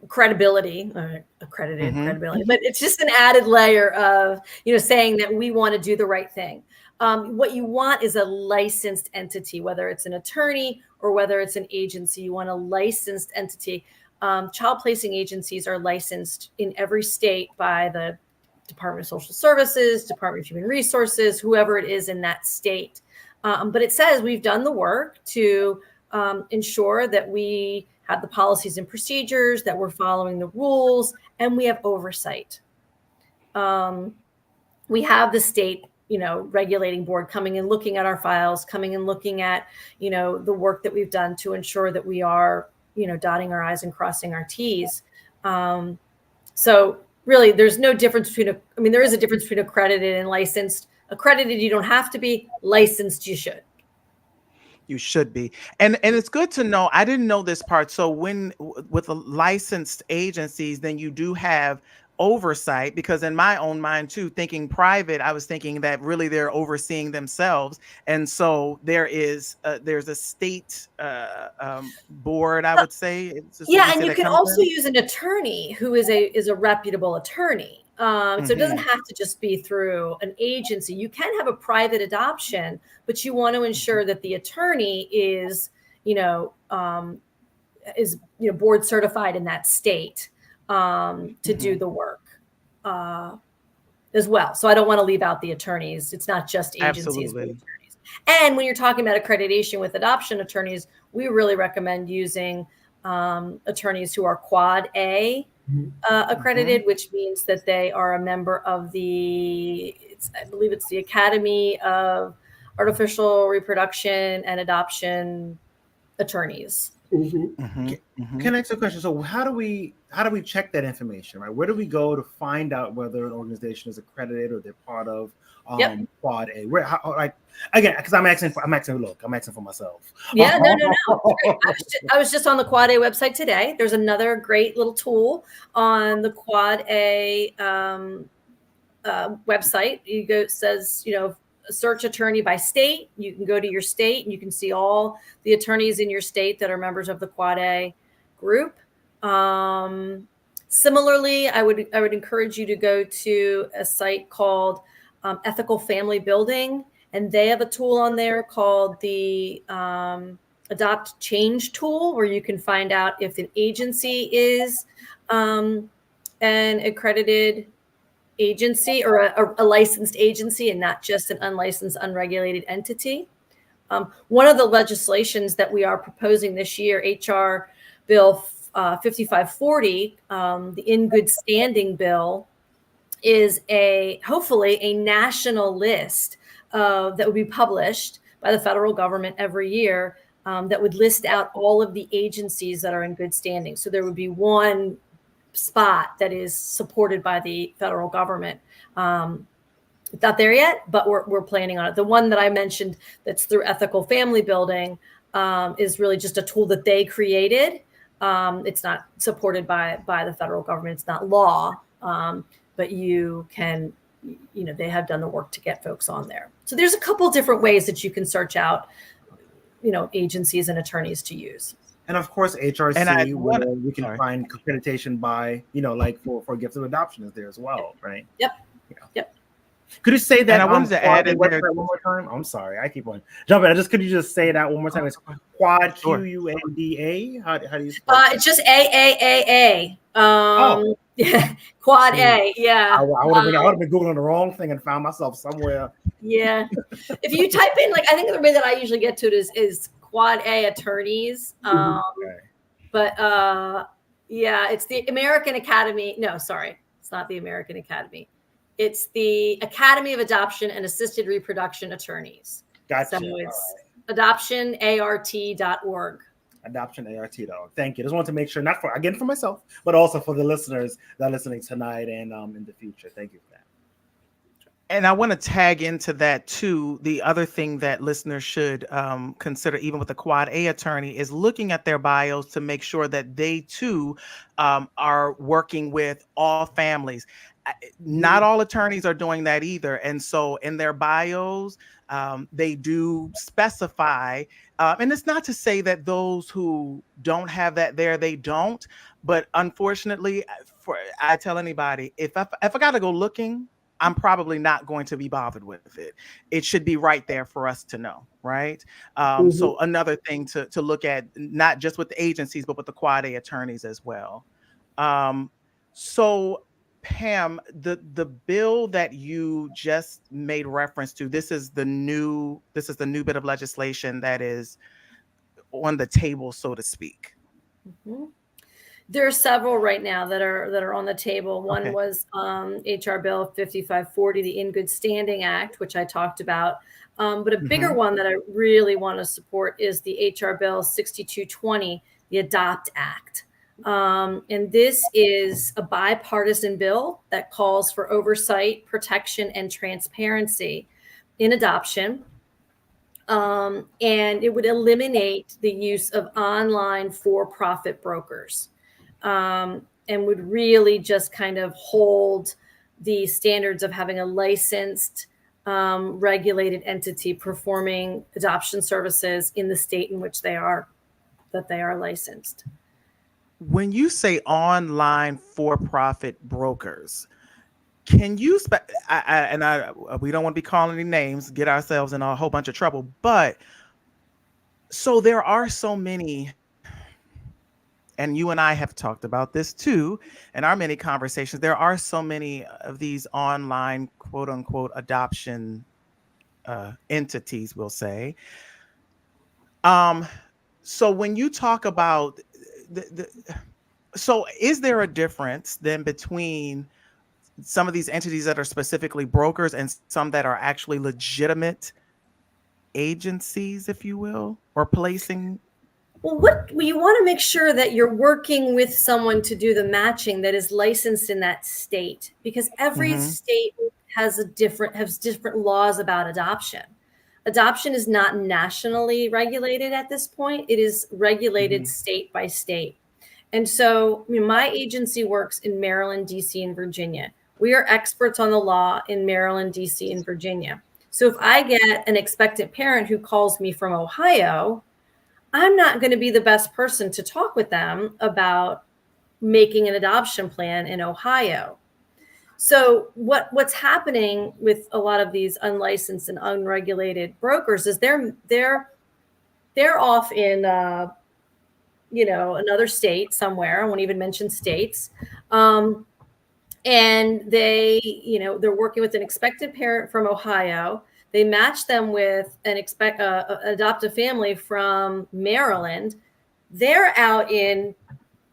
credibility, accredited credibility, but it's just an added layer of, saying that we want to do the right thing. What you want is a licensed entity, whether it's an attorney or whether it's an agency. You want a licensed entity. Child placing agencies are licensed in every state by the Department of Social Services, Department of Human Resources, whoever it is in that state. But it says we've done the work to ensure that we have the policies and procedures, that we're following the rules, and we have oversight. We have the state, regulating board coming and looking at our files, coming and looking at, the work that we've done to ensure that we are, dotting our I's and crossing our T's. So really, there's no difference between, there is a difference between accredited and licensed. Accredited, you don't have to be. Licensed, you should. You should be. And it's good to know. I didn't know this part. So with the licensed agencies, then you do have oversight, because in my own mind too, thinking private, I was thinking that really they're overseeing themselves. And so there's a state board, I would say. Yeah, and you can also use an attorney who is a reputable attorney. So it doesn't have to just be through an agency. You can have a private adoption, but you want to ensure that the attorney is, board certified in that state to do the work as well. So I don't want to leave out the attorneys. It's not just agencies. But attorneys. And when you're talking about accreditation with adoption attorneys, we really recommend using attorneys who are Quad A accredited, which means that they are a member of I believe it's the Academy of Artificial Reproduction and Adoption Attorneys. Can I ask a question? So how do we check that information, right? Where do we go to find out whether an organization is accredited or they're part of Quad A? Again, because I'm asking for myself. Yeah, no. I was just on the Quad A website today. There's another great little tool on the Quad A website. It says, search attorney by state. You can go to your state and you can see all the attorneys in your state that are members of the Quad A group. Similarly, I would encourage you to go to a site called Ethical Family Building, and they have a tool on there called the Adopt Change tool, where you can find out if an agency is an accredited agency or a licensed agency and not just an unlicensed, unregulated entity. One of the legislations that we are proposing this year, HR Bill 5540, the In Good Standing bill, is hopefully a national list that would be published by the federal government every year that would list out all of the agencies that are in good standing. So there would be one spot that is supported by the federal government. It's not there yet, but we're planning on it. The one that I mentioned that's through Ethical Family Building is really just a tool that they created. It's not supported by the federal government. It's not law, but you can, they have done the work to get folks on there. So there's a couple different ways that you can search out, agencies and attorneys to use. And of course, HRC, we can find accreditation by, like for gifts of adoption is there as well, right? Yep. Yeah. Yep. Could you say that? And I wanted to add in there one more time. I'm sorry, I keep on jumping. Could you just say that one more time? It's Quad, QUADA. How do you spell it? It's just AAAA. Yeah, Quad A. Yeah. I would have been Googling the wrong thing and found myself somewhere. Yeah. If you type in, I think the way that I usually get to it is Quad A attorneys. But yeah, it's the American Academy. No, sorry, it's not the American Academy. It's the Academy of Adoption and Assisted Reproduction Attorneys. Gotcha. So it's adoptionart.org. Adoptionart.org. Thank you. Just wanted to make sure, not for myself, but also for the listeners that are listening tonight and in the future. Thank you for that. And I want to tag into that too. The other thing that listeners should consider, even with a Quad A attorney, is looking at their bios to make sure that they too are working with all families. Not all attorneys are doing that either. And so in their bios, they do specify, and it's not to say that those who don't have that there, they don't. But unfortunately, I tell anybody, if I got to go looking, I'm probably not going to be bothered with it. It should be right there for us to know, right? So another thing to look at, not just with the agencies, but with the Quad A attorneys as well. So Pam, the bill that you just made reference to, this is the new bit of legislation that is on the table, so to speak. Mm-hmm. There are several right now that are on the table. One was HR Bill 5540, the In Good Standing Act, which I talked about. But a bigger one that I really want to support is the HR Bill 6220, the Adopt Act. And this is a bipartisan bill that calls for oversight, protection, and transparency in adoption. And it would eliminate the use of online for-profit brokers. And would really just kind of hold the standards of having a licensed, regulated entity performing adoption services in the state in which they are licensed. When you say online for-profit brokers, can you we don't want to be calling any names, get ourselves in a whole bunch of trouble, but so there are so many, and you and I have talked about this too in our many conversations. There are so many of these online quote unquote adoption entities, we'll say. So when you talk about so is there a difference then between some of these entities that are specifically brokers and some that are actually legitimate agencies, if you will, or placing? Well, you want to make sure that you're working with someone to do the matching that is licensed in that state, because every state has different laws about adoption. Adoption is not nationally regulated at this point. It is regulated state by state. And so my agency works in Maryland, DC, and Virginia. We are experts on the law in Maryland, DC, and Virginia. So if I get an expectant parent who calls me from Ohio, I'm not going to be the best person to talk with them about making an adoption plan in Ohio. So what's happening with a lot of these unlicensed and unregulated brokers is they're off in another state somewhere. I won't even mention states. And they're working with an expectant parent from Ohio. They match them with an adoptive family from Maryland. They're out in,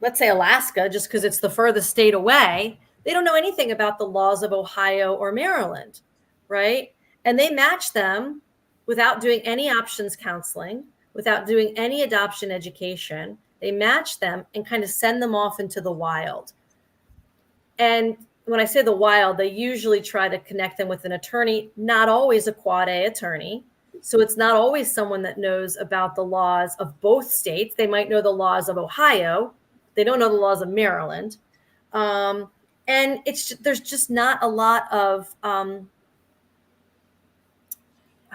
let's say, Alaska, just because it's the furthest state away. They don't know anything about the laws of Ohio or Maryland, right? And they match them without doing any options counseling, without doing any adoption education. They match them and kind of send them off into the wild. And when I say the wild, they usually try to connect them with an attorney, not always a Quad A attorney. So it's not always someone that knows about the laws of both states. They might know the laws of Ohio. They don't know the laws of Maryland. And there's just not a lot of, I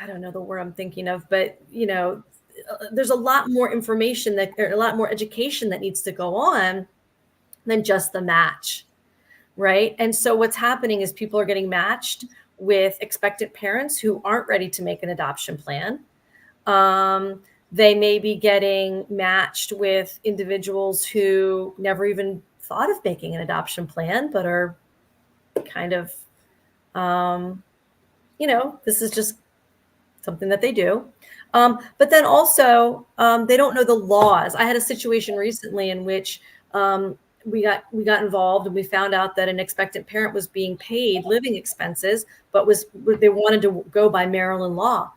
don't know the word I'm thinking of, but, there's a lot more information or a lot more education that needs to go on than just the match. Right. And so what's happening is people are getting matched with expectant parents who aren't ready to make an adoption plan. They may be getting matched with individuals who never even thought of making an adoption plan, but are kind of, this is just something that they do. But then also they don't know the laws. I had a situation recently in which we got involved and we found out that an expectant parent was being paid living expenses, but they wanted to go by Maryland law.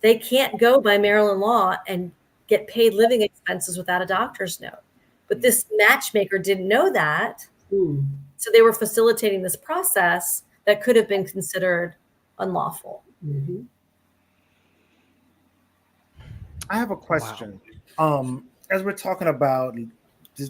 they can't go by Maryland law and get paid living expenses without a doctor's note. But this matchmaker didn't know that. So they were facilitating this process that could have been considered unlawful. Mm-hmm. I have a question. As we're talking about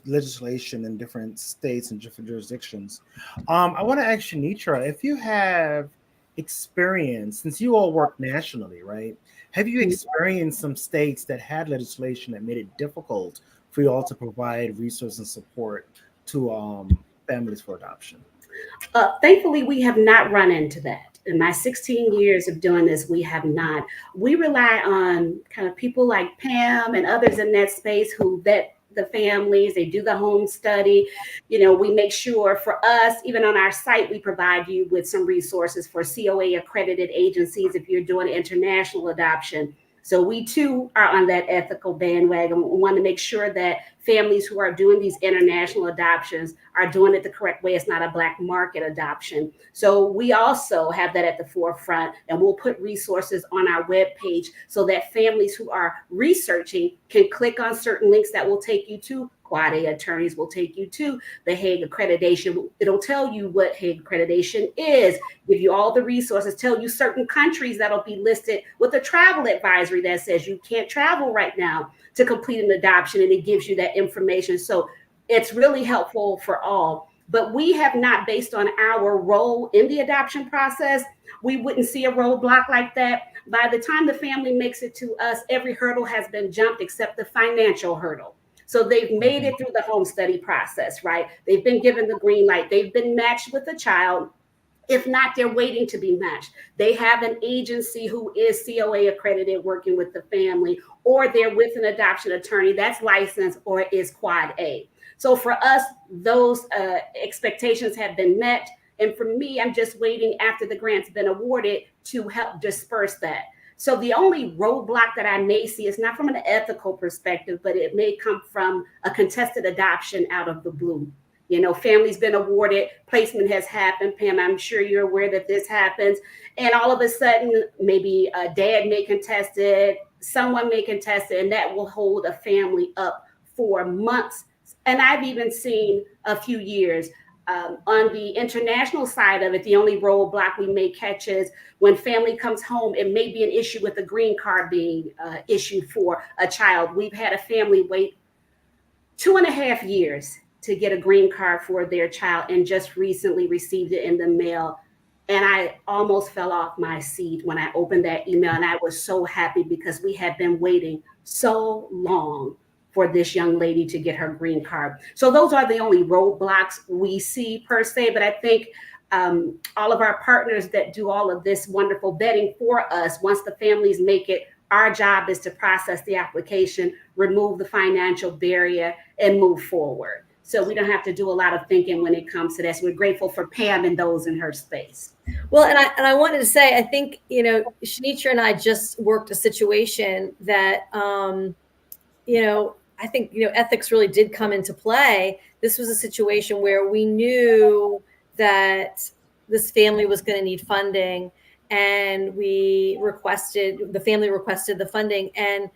legislation in different states and different jurisdictions, I want to ask Shanitra, if you have experience, since you all work nationally, right? Have you experienced some states that had legislation that made it difficult for you all to provide resources and support to families for adoption? Thankfully, we have not run into that. In my 16 years of doing this, we have not. We rely on kind of people like Pam and others in that space who vet the families, they do the home study. We make sure for us, even on our site, we provide you with some resources for COA accredited agencies if you're doing international adoption. So we too are on that ethical bandwagon. We want to make sure that families who are doing these international adoptions are doing it the correct way. It's not a black market adoption. So we also have that at the forefront, and we'll put resources on our webpage so that families who are researching can click on certain links that will take you to Quad A attorneys, will take you to the Hague accreditation. It'll tell you what Hague accreditation is, give you all the resources, tell you certain countries that'll be listed with a travel advisory that says you can't travel right now to complete an adoption, and it gives you that information. So it's really helpful for all. But we have not, based on our role in the adoption process, we wouldn't see a roadblock like that. By the time the family makes it to us, every hurdle has been jumped except the financial hurdle. So they've made it through the home study process, right? They've been given the green light. They've been matched with a child. If not, they're waiting to be matched. They have an agency who is COA accredited working with the family, or they're with an adoption attorney that's licensed or is Quad A. So for us, those expectations have been met. And for me, I'm just waiting after the grant's been awarded to help disperse that. So the only roadblock that I may see is not from an ethical perspective, but it may come from a contested adoption out of the blue. Family's been awarded, placement has happened. Pam, I'm sure you're aware that this happens. And all of a sudden, maybe a dad may contest it, someone may contest it, and that will hold a family up for months. And I've even seen a few years. On the international side of it, the only roadblock we may catch is when family comes home, it may be an issue with the green card being issued for a child. We've had a family wait 2.5 years to get a green card for their child and just recently received it in the mail. And I almost fell off my seat when I opened that email. And I was so happy because we had been waiting so long for this young lady to get her green card. So those are the only roadblocks we see per se. But I think all of our partners that do all of this wonderful vetting for us, once the families make it, our job is to process the application, remove the financial barrier, and move forward. So we don't have to do a lot of thinking when it comes to this. We're grateful for Pam and those in her space. Well, and I wanted to say, I think, Shanitra and I just worked a situation that, I think, ethics really did come into play. This was a situation where we knew that this family was going to need funding, and the family requested the funding, and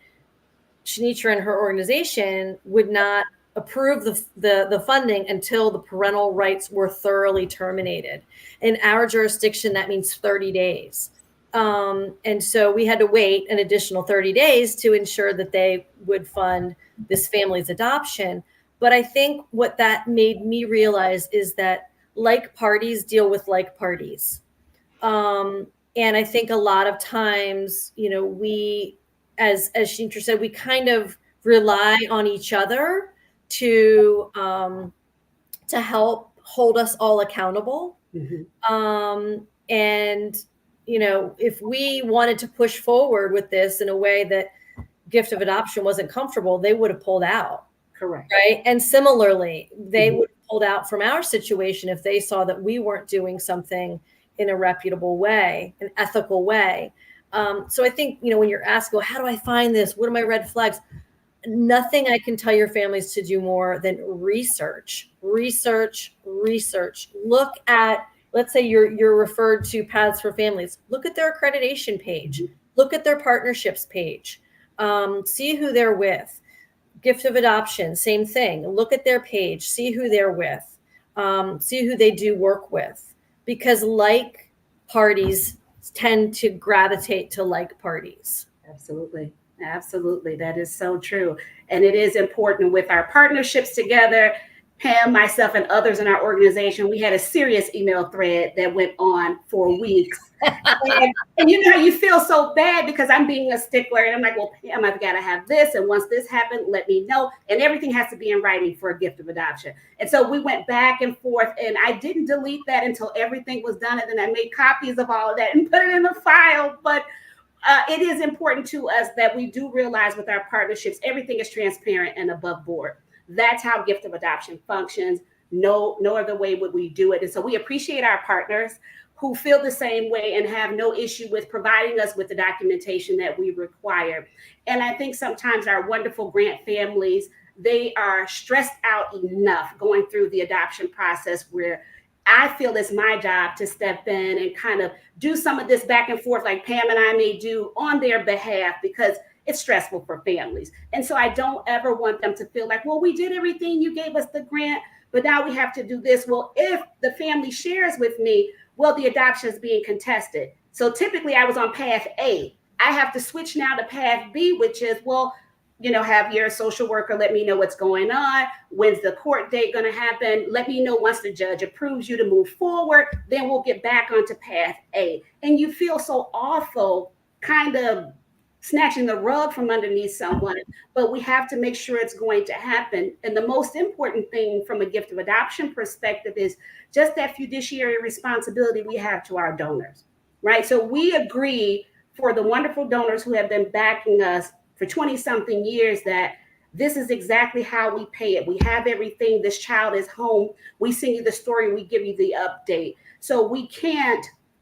Shanitra and her organization would not approve the funding until the parental rights were thoroughly terminated. In our jurisdiction, that means 30 days. And so we had to wait an additional 30 days to ensure that they would fund this family's adoption. But I think what that made me realize is that like parties deal with like parties. And I think a lot of times, we, as Shanitra said, we kind of rely on each other to help hold us all accountable. Mm-hmm. And if we wanted to push forward with this in a way that gift of adoption wasn't comfortable, they would have pulled out. Correct. Right. And similarly, they would have pulled out from our situation if they saw that we weren't doing something in a reputable way, an ethical way. So I think, when you're asked, how do I find this? What are my red flags? Nothing I can tell your families to do more than research. Look at, let's say you're referred to Paths for Families. Look at their accreditation page. look at their partnerships page, see who they're with. Gift of adoption, same thing. Look at their page, see who they're with, see who they do work with, because like parties tend to gravitate to like parties. Absolutely. Absolutely. That is so true. And it is important with our partnerships together. Pam, myself, and others in our organization, we had a serious email thread that went on for weeks. And you know how you feel so bad because I'm being a stickler and I'm like, well, Pam, I've got to have this. And once this happened, let me know. And everything has to be in writing for a gift of adoption. And so we went back and forth and I didn't delete that until everything was done. And then I made copies of all of that and put it in the file. But it is important to us that we do realize with our partnerships, everything is transparent and above board. That's how gift of adoption functions. No other way would we do it. And so we appreciate our partners who feel the same way and have no issue with providing us with the documentation that we require. And I think sometimes our wonderful grant families, they are stressed out enough going through the adoption process where I feel it's my job to step in and kind of do some of this back and forth like Pam and I may do on their behalf because it's stressful for families. And so I don't ever want them to feel like, well, we did everything, you gave us the grant, but now we have to do this. Well, if the family shares with me, well, the adoption is being contested. So typically I was on path A. I have to switch now to path B, which is, well, have your social worker let me know what's going on. When's the court date going to happen? Let me know once the judge approves you to move forward. Then we'll get back onto path A. And you feel so awful, kind of snatching the rug from underneath someone, but we have to make sure it's going to happen. And the most important thing from a gift of adoption perspective is just that fiduciary responsibility we have to our donors, right? So we agree for the wonderful donors who have been backing us for 20 something years that this is exactly how we pay it. We have everything. This child is home. We send you the story. We give you the update. So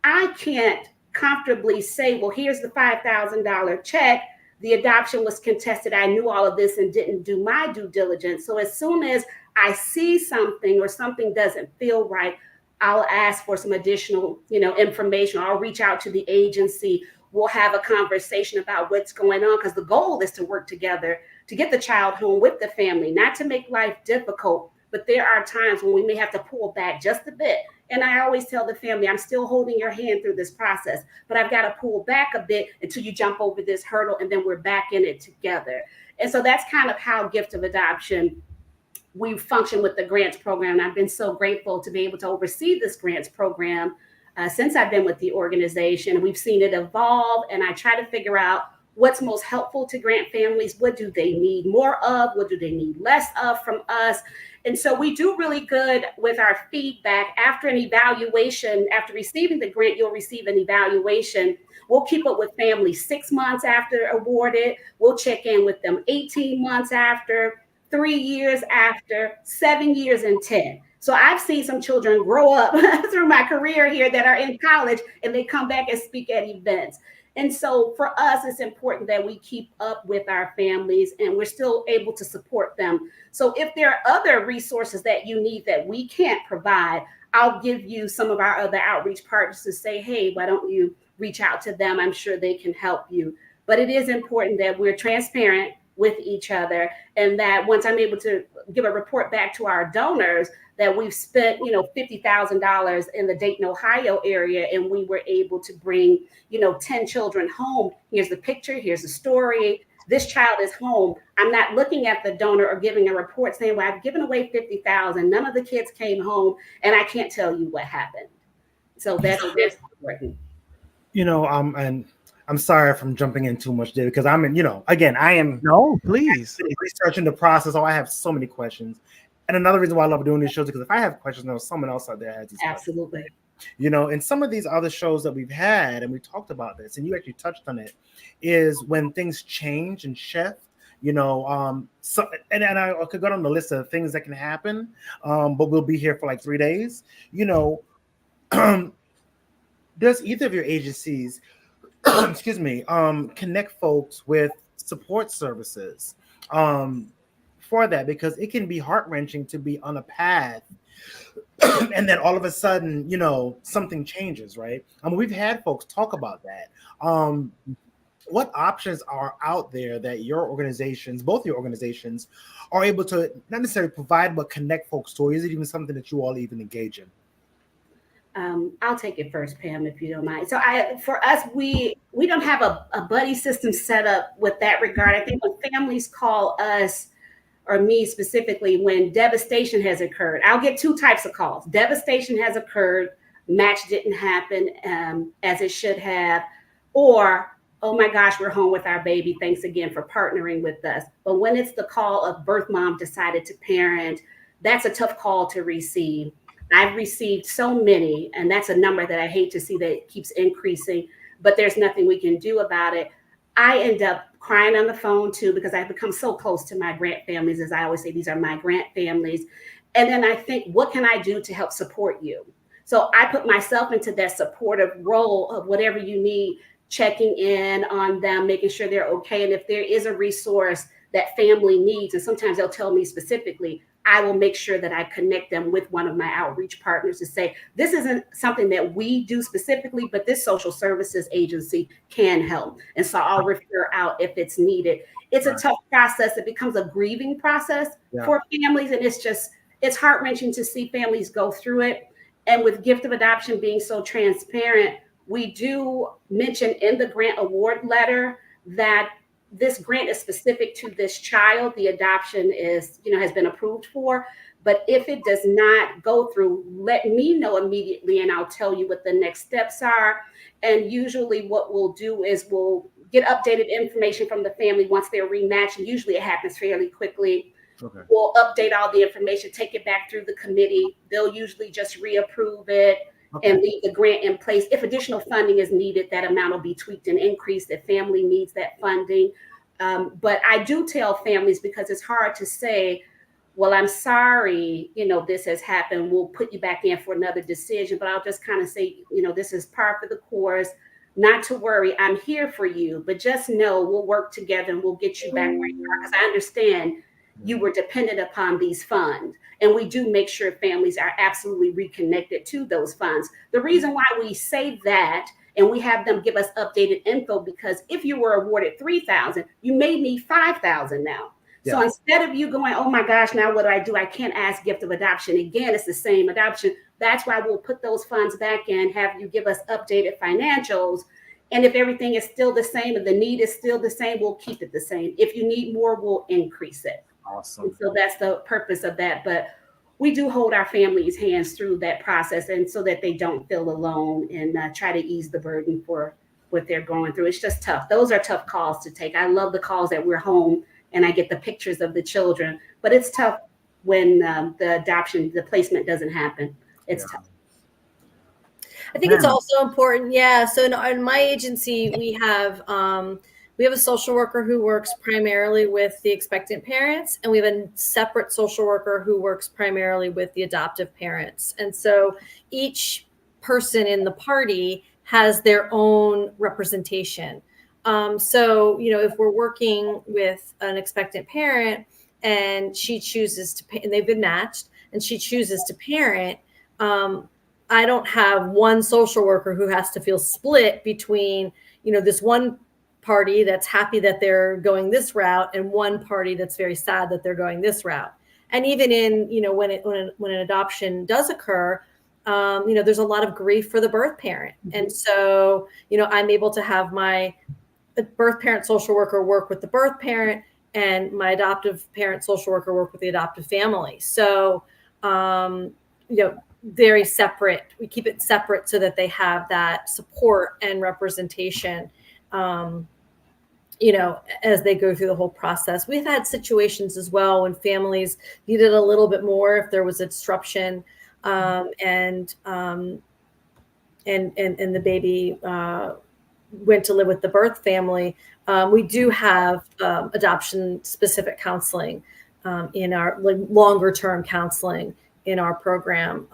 I can't comfortably say, well, here's the $5,000 check. The adoption was contested. I knew all of this and didn't do my due diligence. So as soon as I see something or something doesn't feel right, I'll ask for some additional, information. I'll reach out to the agency. We'll have a conversation about what's going on because the goal is to work together to get the child home with the family, not to make life difficult. But there are times when we may have to pull back just a bit. And I always tell the family, I'm still holding your hand through this process, but I've got to pull back a bit until you jump over this hurdle and then we're back in it together. And so that's kind of how gift of adoption, we function with the grants program. And I've been so grateful to be able to oversee this grants program since I've been with the organization. We've seen it evolve and I try to figure out what's most helpful to grant families. What do they need more of? What do they need less of from us? And so we do really good with our feedback after an evaluation. After receiving the grant, you'll receive an evaluation. We'll keep up with families 6 months after awarded. We'll check in with them 18 months after, 3 years after, 7 years, and 10. So I've seen some children grow up through my career here that are in college and they come back and speak at events. And so for us, it's important that we keep up with our families and we're still able to support them. So if there are other resources that you need that we can't provide, I'll give you some of our other outreach partners to say, hey, why don't you reach out to them? I'm sure they can help you. But it is important that we're transparent with each other and that once I'm able to give a report back to our donors that we've spent, $50,000 in the Dayton, Ohio area, and we were able to bring, 10 children home. Here's the picture. Here's the story. This child is home. I'm not looking at the donor or giving a report saying, well, I've given away 50,000. None of the kids came home, and I can't tell you what happened. So that's important. And I'm sorry if I'm jumping in too much there because I'm I am no, please researching the process. Oh, I have so many questions. And another reason why I love doing these shows is because if I have questions, there's someone else out there has these Absolutely. questions. And some of these other shows that we've had, and we talked about this, and you actually touched on it, is when things change and shift. So and I could go down the list of things that can happen, but we'll be here for like 3 days. Does either of your agencies, excuse me, connect folks with support services? For that, because it can be heart-wrenching to be on a path and then all of a sudden, something changes, right? We've had folks talk about that. what options are out there that your organizations, both your organizations, are able to not necessarily provide but connect folks to? Or is it even something that you all even engage in? I'll take it first, Pam, if you don't mind. So for us, we don't have a buddy system set up with that regard. I think when families call us, or me specifically, when devastation has occurred, I'll get two types of calls. Devastation has occurred, match didn't happen as it should have, or, oh my gosh, we're home with our baby. Thanks again for partnering with us. But when it's the call of birth mom decided to parent, that's a tough call to receive. I've received so many, and that's a number that I hate to see that keeps increasing, but there's nothing we can do about it. I end up crying on the phone too, because I've become so close to my grant families. As I always say, these are my grant families. And then I think, what can I do to help support you? So I put myself into that supportive role of whatever you need, checking in on them, making sure they're okay. And if there is a resource that family needs, and sometimes they'll tell me specifically, I will make sure that I connect them with one of my outreach partners to say, this isn't something that we do specifically, but this social services agency can help. And so I'll refer out if it's needed. It's a tough process. It becomes a grieving process for families. And it's heart-wrenching to see families go through it. And with gift of adoption being so transparent, we do mention in the grant award letter that this grant is specific to this child. The adoption is, has been approved for. But if it does not go through, let me know immediately and I'll tell you what the next steps are. And usually what we'll do is we'll get updated information from the family once they're rematched. And usually it happens fairly quickly. Okay. We'll update all the information, take it back through the committee. They'll usually just reapprove it. Okay. And leave the grant in place. If additional funding is needed, that amount will be tweaked and increased if family needs that funding. But I do tell families, because it's hard to say, well, I'm sorry, this has happened. We'll put you back in for another decision. But I'll just kind of say, this is par for the course. Not to worry. I'm here for you. But just know we'll work together and we'll get you back where you are. Because I understand you were dependent upon these funds. And we do make sure families are absolutely reconnected to those funds. The reason why we say that, and we have them give us updated info, because if you were awarded $3,000, you may need $5,000 now. Yeah. So instead of you going, oh my gosh, now what do? I can't ask gift of adoption again. It's the same adoption. That's why we'll put those funds back in, have you give us updated financials. And if everything is still the same and the need is still the same, we'll keep it the same. If you need more, we'll increase it. Awesome. And so that's the purpose of that. But we do hold our families' hands through that process, and so that they don't feel alone, and try to ease the burden for what they're going through. It's just tough. Those are tough calls to take. I love the calls that we're home and I get the pictures of the children, but it's tough when the placement doesn't happen. It's tough. I think it's also important. Yeah. So in my agency, we have a social worker who works primarily with the expectant parents, and we have a separate social worker who works primarily with the adoptive parents. And so each person in the party has their own representation. So, if we're working with an expectant parent and she chooses to, and they've been matched, and she chooses to parent, I don't have one social worker who has to feel split between, this one party that's happy that they're going this route and one party that's very sad that they're going this route. And even in, when an adoption does occur, there's a lot of grief for the birth parent. Mm-hmm. And so, I'm able to have my birth parent social worker work with the birth parent, and my adoptive parent social worker work with the adoptive family. So, very separate. We keep it separate so that they have that support and representation, as they go through the whole process. We've had situations as well when families needed a little bit more if there was a disruption, and the baby went to live with the birth family. We do have adoption specific counseling in our longer term counseling in our program,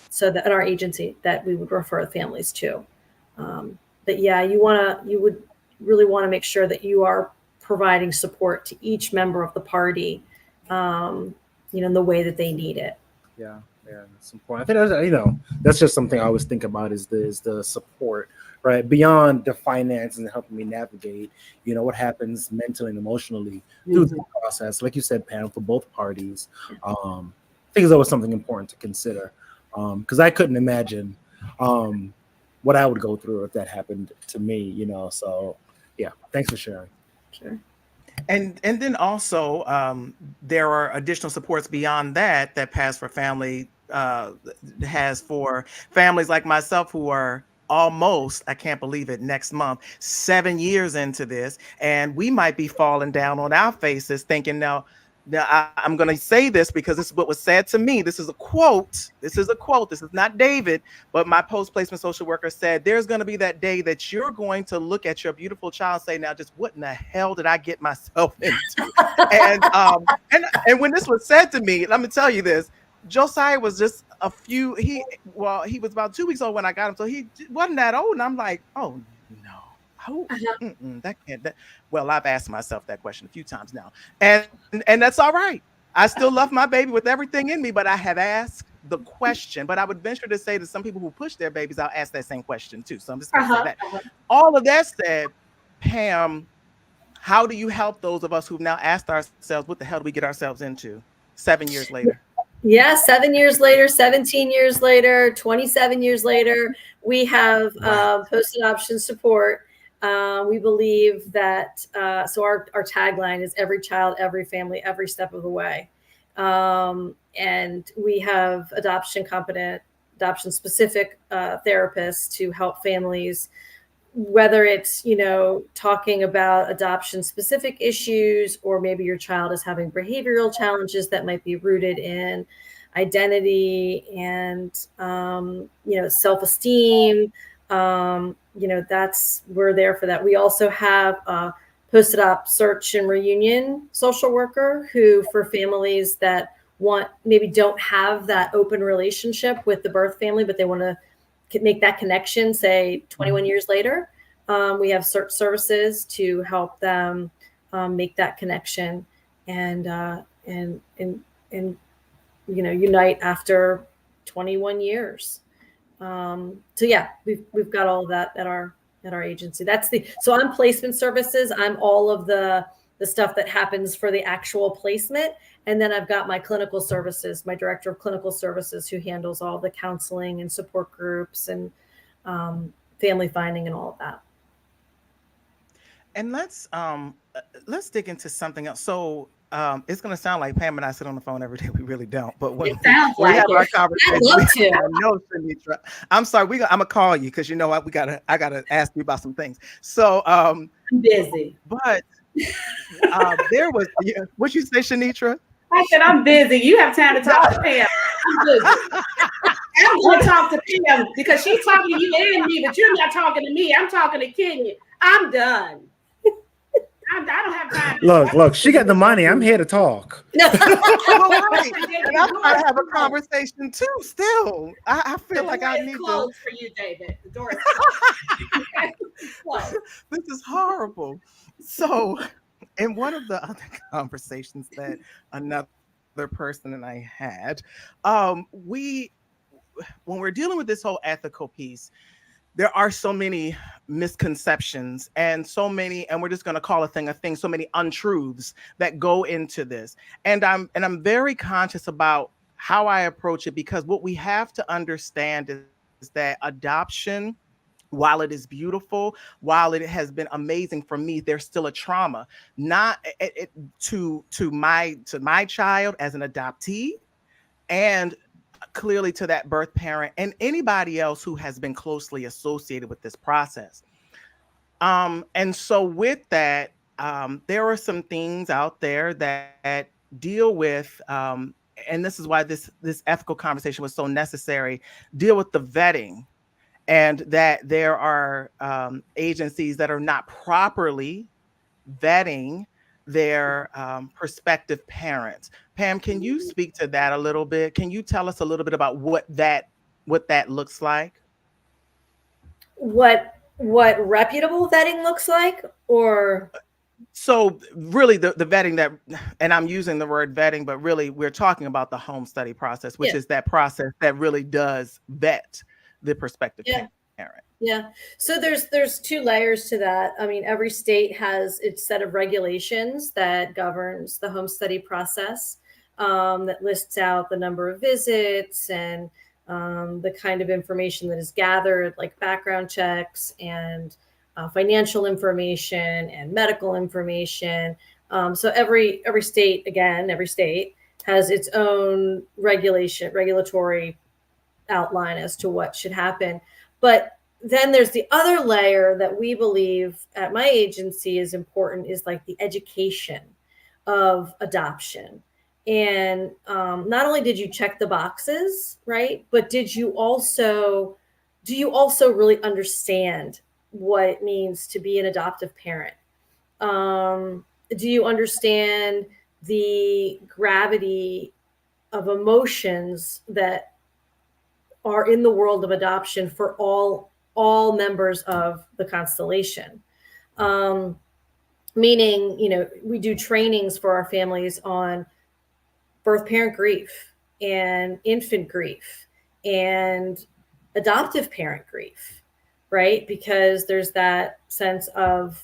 so that in our agency that we would refer families to. But yeah, you would really want to make sure that you are providing support to each member of the party, in the way that they need it. Yeah, that's important. I think that's just something I always think about is the support right? Beyond the finances and helping me navigate, what happens mentally and emotionally through the process. Like you said, Pam, for both parties, I think it's always something important to consider. Because I couldn't imagine what I would go through if that happened to me, So yeah, thanks for sharing. Sure. And then also there are additional supports beyond that Pass for Family has for families like myself who are almost, I can't believe it, next month, 7 years into this, and we might be falling down on our faces thinking now I'm going to say this because this is what was said to me. This is a quote. This is not David, but my post-placement social worker said, there's going to be that day that you're going to look at your beautiful child and say, now just what in the hell did I get myself into? and when this was said to me, let me tell you this, Josiah was just he was about 2 weeks old when I got him. So he wasn't that old. And I'm like, oh no. That can't. Well, I've asked myself that question a few times now, and that's all right. I still love my baby with everything in me, but I have asked the question. But I would venture to say that some people who push their babies, I'll ask that same question too. So I'm just going to say that. All of that said, Pam, how do you help those of us who've now asked ourselves, what the hell do we get ourselves into 7 years later? Yeah, 7 years later, 17 years later, 27 years later, we have post-adoption support. We believe that, so our tagline is every child, every family, every step of the way. And we have adoption competent, adoption specific therapists to help families, whether it's, talking about adoption specific issues, or maybe your child is having behavioral challenges that might be rooted in identity and, self-esteem. We're there for that. We also have a post-op search and reunion social worker who, for families that maybe don't have that open relationship with the birth family, but they want to make that connection, say 21 years later, we have search services to help them make that connection and unite after 21 years. So yeah, we've got all of that at our agency. So I'm placement services. I'm all of the stuff that happens for the actual placement. And then I've got my clinical services, my director of clinical services, who handles all the counseling and support groups and family finding and all of that. And let's dig into something else. So it's going to sound like Pam and I sit on the phone every day. We really don't. But when we have our conversation, I'd love to. No, Shanitra. I'm sorry. I'm gonna call you because you know what? I gotta ask you about some things. So I'm busy. But there was what you say, Shanitra? I said I'm busy. You have time to talk to Pam. I'm busy. I'm going to talk to Pam because she's talking to you and me, but you're not talking to me. I'm talking to Kenya. I'm done. I don't have time. Look, she got the money. I'm here to talk. Well, right. And I'm trying to have a conversation too. Still, I feel like I need to. For you, David. The door is closed. This is horrible. So, in one of the other conversations that another person and I had, when we're dealing with this whole ethical piece, there are so many misconceptions and we're just going to call a thing, so many untruths that go into this. And I'm very conscious about how I approach it, because what we have to understand is that adoption, while it is beautiful, while it has been amazing for me, there's still a trauma, not to my child as an adoptee, and clearly to that birth parent and anybody else who has been closely associated with this process. And so with that, there are some things out there that deal with, and this is why this ethical conversation was so necessary, deal with the vetting, and that there are agencies that are not properly vetting their prospective parents. Pam, can you speak to that a little bit? Can you tell us a little bit about what that looks like? What reputable vetting looks like? Or so really the vetting that, and I'm using the word vetting, but really we're talking about the home study process, which is that process that really does vet the prospective parent. Yeah. So there's two layers to that. I mean, every state has its set of regulations that governs the home study process, that lists out the number of visits and the kind of information that is gathered, like background checks and financial information and medical information. So every state, again, every state has its own regulatory outline as to what should happen. But then there's the other layer that we believe at my agency is important, is like the education of adoption. And not only did you check the boxes, right, but do you also really understand what it means to be an adoptive parent? Do you understand the gravity of emotions that are in the world of adoption for all members of the constellation? Meaning, we do trainings for our families on birth parent grief and infant grief and adoptive parent grief, right? Because there's that sense of,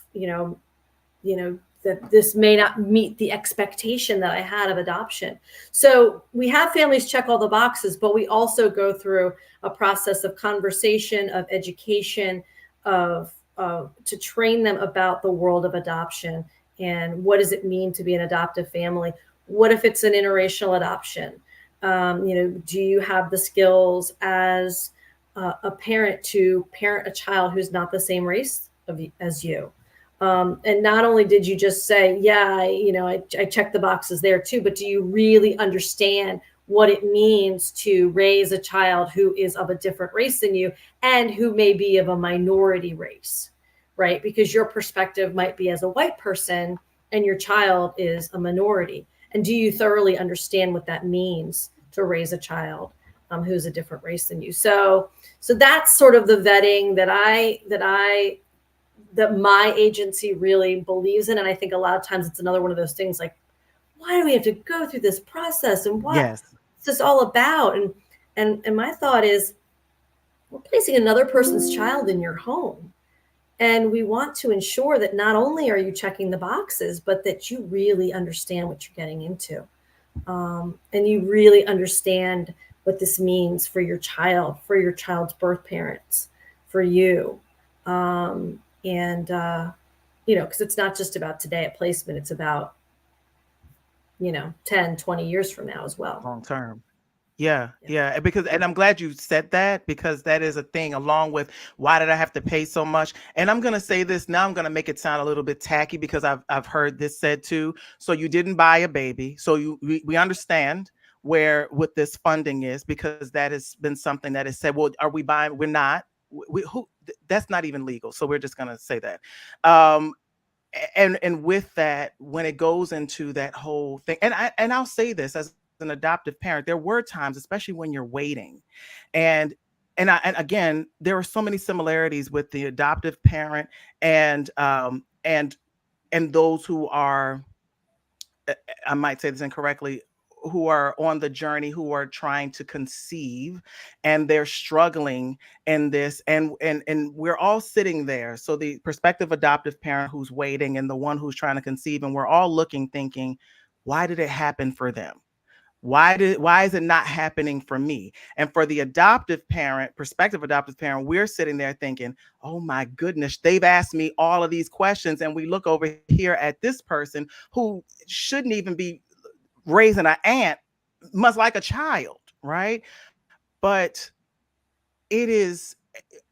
that this may not meet the expectation that I had of adoption. So we have families check all the boxes, but we also go through a process of conversation, of education, to train them about the world of adoption and what does it mean to be an adoptive family. What if it's an interracial adoption? Do you have the skills as a parent to parent a child who's not the same race as you? And not only did you just say, yeah, I checked the boxes there too, but do you really understand what it means to raise a child who is of a different race than you and who may be of a minority race, right? Because your perspective might be as a white person and your child is a minority. And do you thoroughly understand what that means to raise a child who's a different race than you? So that's sort of the vetting that my agency really believes in. And I think a lot of times it's another one of those things like, why do we have to go through this process? And what's this all about? And my thought is, we're placing another person's child in your home. And we want to ensure that not only are you checking the boxes, but that you really understand what you're getting into. And you really understand what this means for your child, for your child's birth parents, for you. Because it's not just about today at placement, it's about, 10, 20 years from now as well. Long term. Yeah. Because, and I'm glad you said that, because that is a thing, along with why did I have to pay so much? And I'm going to say this now, I'm going to make it sound a little bit tacky because I've heard this said too. So you didn't buy a baby. So we understand what this funding is, because that has been something that is said, well, are we buying? We're not. That's not even legal. So we're just going to say that. And with that, when it goes into that whole thing, and I'll say this as an adoptive parent, there were times, especially when you're waiting, and again, there are so many similarities with the adoptive parent and those who are, I might say this incorrectly, who are on the journey, who are trying to conceive, and they're struggling in this, and we're all sitting there. So the prospective adoptive parent who's waiting and the one who's trying to conceive, and we're all looking, thinking, why did it happen for them? Why is it not happening for me? And for the adoptive parent, prospective adoptive parent, we're sitting there thinking, oh my goodness, they've asked me all of these questions. And we look over here at this person who shouldn't even be raising an ant, much like a child, right? But it is,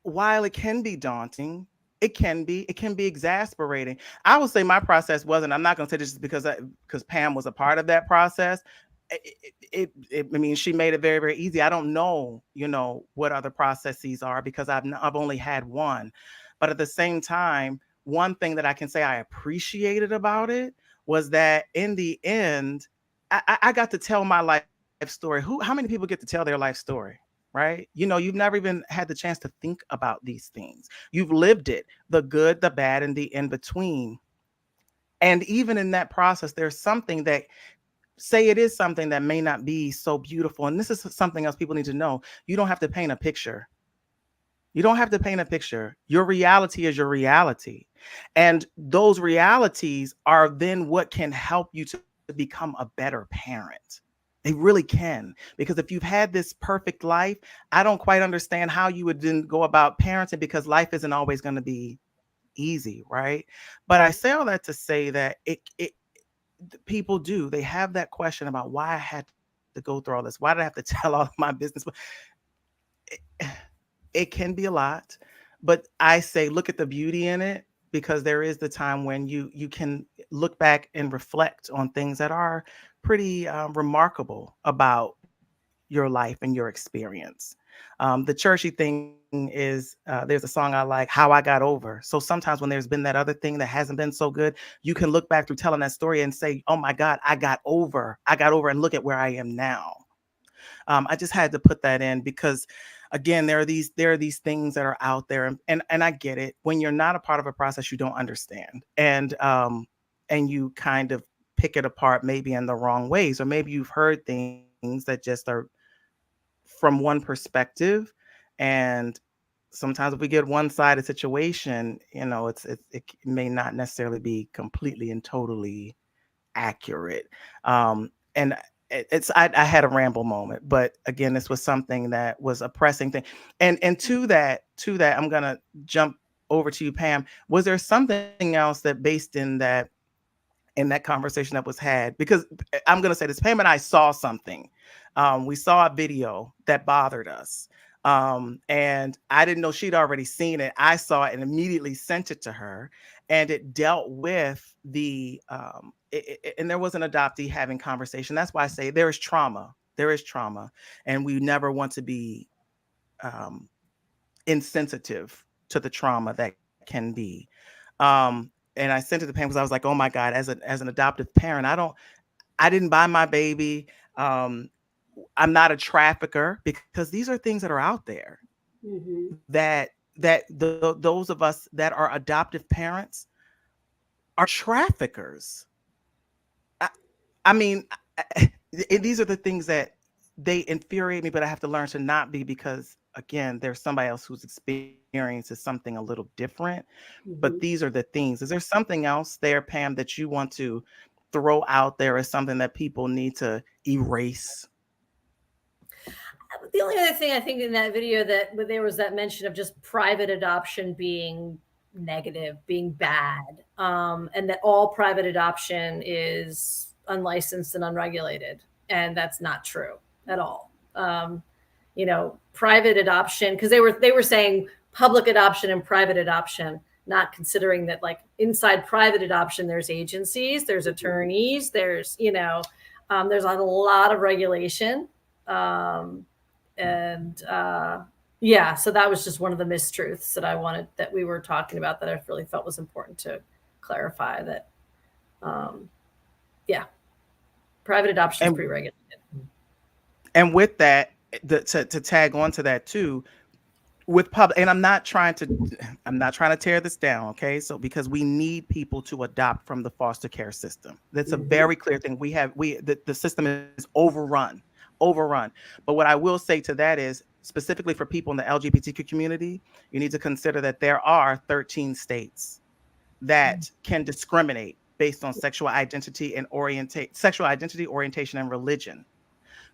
while it can be daunting, it can be exasperating. I would say my process wasn't, I'm not going to say this just because Pam was a part of that process. I mean, she made it very, very easy. I don't know, what other processes are, because I've only had one. But at the same time, one thing that I can say I appreciated about it was that in the end, I got to tell my life story. How many people get to tell their life story? Right? You've never even had the chance to think about these things. You've lived it, the good, the bad, and the in between. And even in that process, there's something that, say it is something that may not be so beautiful. And this is something else people need to know. You don't have to paint a picture. You don't have to paint a picture. Your reality is your reality. And those realities are then what can help you to become a better parent. They really can. Because if you've had this perfect life, I don't quite understand how you would then go about parenting, because life isn't always going to be easy, right? But I say all that to say that people do. They have that question about why I had to go through all this. Why did I have to tell all of my business? It can be a lot, but I say look at the beauty in it, because there is the time when you can look back and reflect on things that are pretty remarkable about your life and your experience. The churchy thing is there's a song I like, How I Got Over. So sometimes when there's been that other thing that hasn't been so good, you can look back through telling that story and say, oh my God, I got over, and look at where I am now. I just had to put that in because, again, there are these things that are out there, and I get it. When you're not a part of a process, you don't understand, and you kind of pick it apart maybe in the wrong ways, or maybe you've heard things that just are from one perspective, and sometimes if we get one-sided situation, it may not necessarily be completely and totally accurate. And I had a ramble moment, but again, this was something that was a pressing thing. And to that, I'm gonna jump over to you, Pam. Was there something else that based in that conversation that was had? Because I'm going to say this, Pam and I saw something. We saw a video that bothered us. And I didn't know she'd already seen it. I saw it and immediately sent it to her. And it dealt with and there was an adoptee having conversation. That's why I say there is trauma. There is trauma. And we never want to be um, insensitive to the trauma that can be. And I sent it to Pam because I was like, oh my God, as an adoptive parent, I didn't buy my baby. I'm not a trafficker, because these are things that are out there that those of us that are adoptive parents are traffickers. I mean, these are the things that they infuriate me, but I have to learn to not be, because again, there's somebody else whose experience is something a little different. But these are the things. Is there something else there, Pam, that you want to throw out there as something that people need to erase? The only other thing I think in that video that there was that mention of just private adoption being negative, being bad, and that all private adoption is unlicensed and unregulated, and that's not true at all. Private adoption, because they were saying public adoption and private adoption, not considering that like inside private adoption, there's agencies, there's attorneys, there's there's a lot of regulation. So that was just one of the mistruths that we were talking about, that I really felt was important to clarify that. Private adoption is pretty regulated. And with that, to tag on to that too, with public, and I'm not trying to tear this down, okay? So because we need people to adopt from the foster care system. That's a very clear thing. The system is overrun. But what I will say to that is, specifically for people in the LGBTQ community, you need to consider that there are 13 states that can discriminate based on sexual identity, orientation, and religion.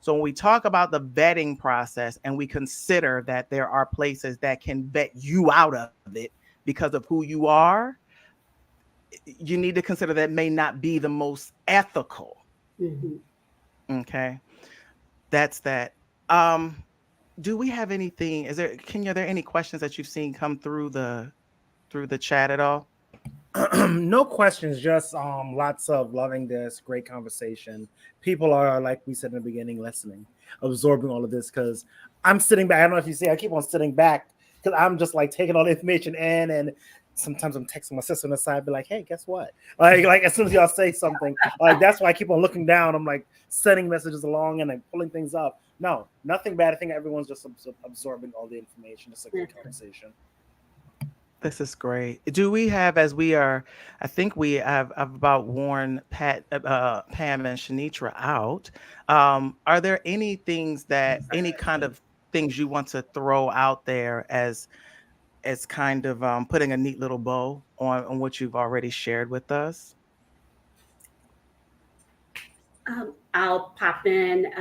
So when we talk about the vetting process and we consider that there are places that can vet you out of it because of who you are, you need to consider that may not be the most ethical. Okay. That's that. Do we have anything? Are there any questions that you've seen come through the chat at all? No questions, just lots of loving this, great conversation. People are, like we said in the beginning, listening, absorbing all of this, because I'm sitting back. I don't know if you see, I keep on sitting back because I'm just like taking all the information in, and sometimes I'm texting my sister on the side, be like, hey, guess what? Like as soon as y'all say something, like that's why I keep on looking down. I'm like sending messages along and like pulling things up. No, nothing bad. I think everyone's just absorbing all the information. It's a great conversation. This is great. Do we have, I think we have about worn Pam and Shanitra out. Are there any kind of things you want to throw out there as as kind of putting a neat little bow on what you've already shared with us? I'll pop in.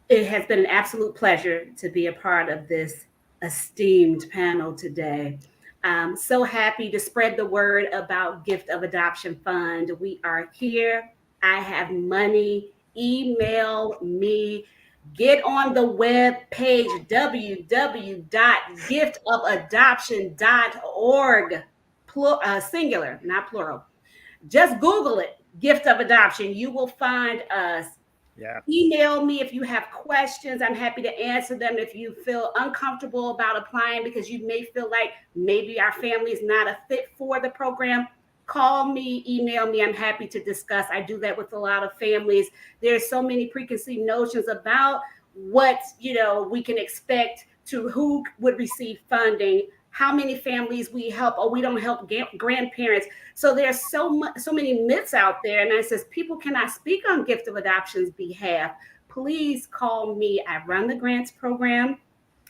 It has been an absolute pleasure to be a part of this esteemed panel today. I'm so happy to spread the word about Gift of Adoption Fund. We are here. I have money. Email me. Get on the web page www.giftofadoption.org. Singular, not plural. Just Google it, Gift of Adoption. You will find us. Yeah. Email me if you have questions. I'm happy to answer them. If you feel uncomfortable about applying because you may feel like maybe our family is not a fit for the program, call me, email me. I'm happy to discuss. I do that with a lot of families. There's so many preconceived notions about what we can expect to who would receive funding, how many families we help, or we don't help grandparents. So there's so many myths out there. And I says, people cannot speak on Gift of Adoption's behalf. Please call me. I run the grants program.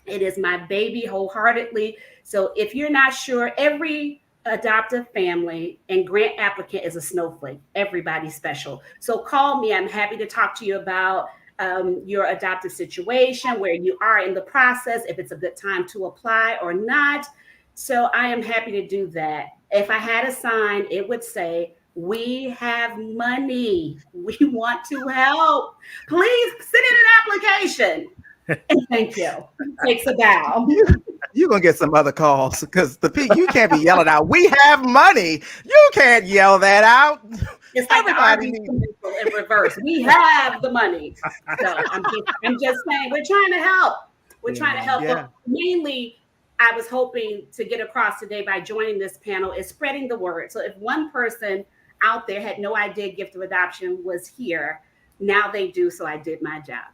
It is my baby wholeheartedly. So if you're not sure, every adoptive family and grant applicant is a snowflake. Everybody's special. So call me. I'm happy to talk to you about your adoptive situation, where you are in the process, if it's a good time to apply or not. So I am happy to do that. If I had a sign, it would say, "We have money. We want to help. Please send in an application." And thank you. Takes a bow. You're gonna get some other calls because you can't be yelling out, "We have money." You can't yell that out. It's like everybody in reverse. We have the money. So I'm just saying, we're trying to help. We're trying to help. Yeah. But mainly, I was hoping to get across today by joining this panel is spreading the word. So if one person out there had no idea Gift of Adoption was here, now they do. So I did my job.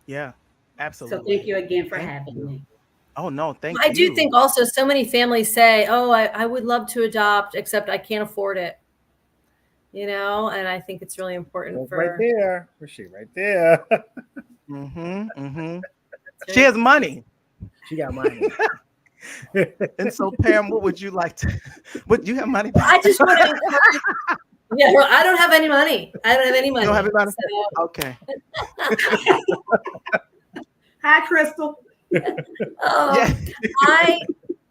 Yeah, absolutely. So thank you again for having me. Oh, no, thank you. I do think also so many families say, "Oh, I would love to adopt, except I can't afford it." And I think it's really important for right there. Where's she? Right there. She has money. She got money. And so, Pam, what would you like to? Would you have money? I just want to encourage. Yeah, well, I don't have any money. I don't have any money. You don't have any money? So. Okay. Hi, Crystal.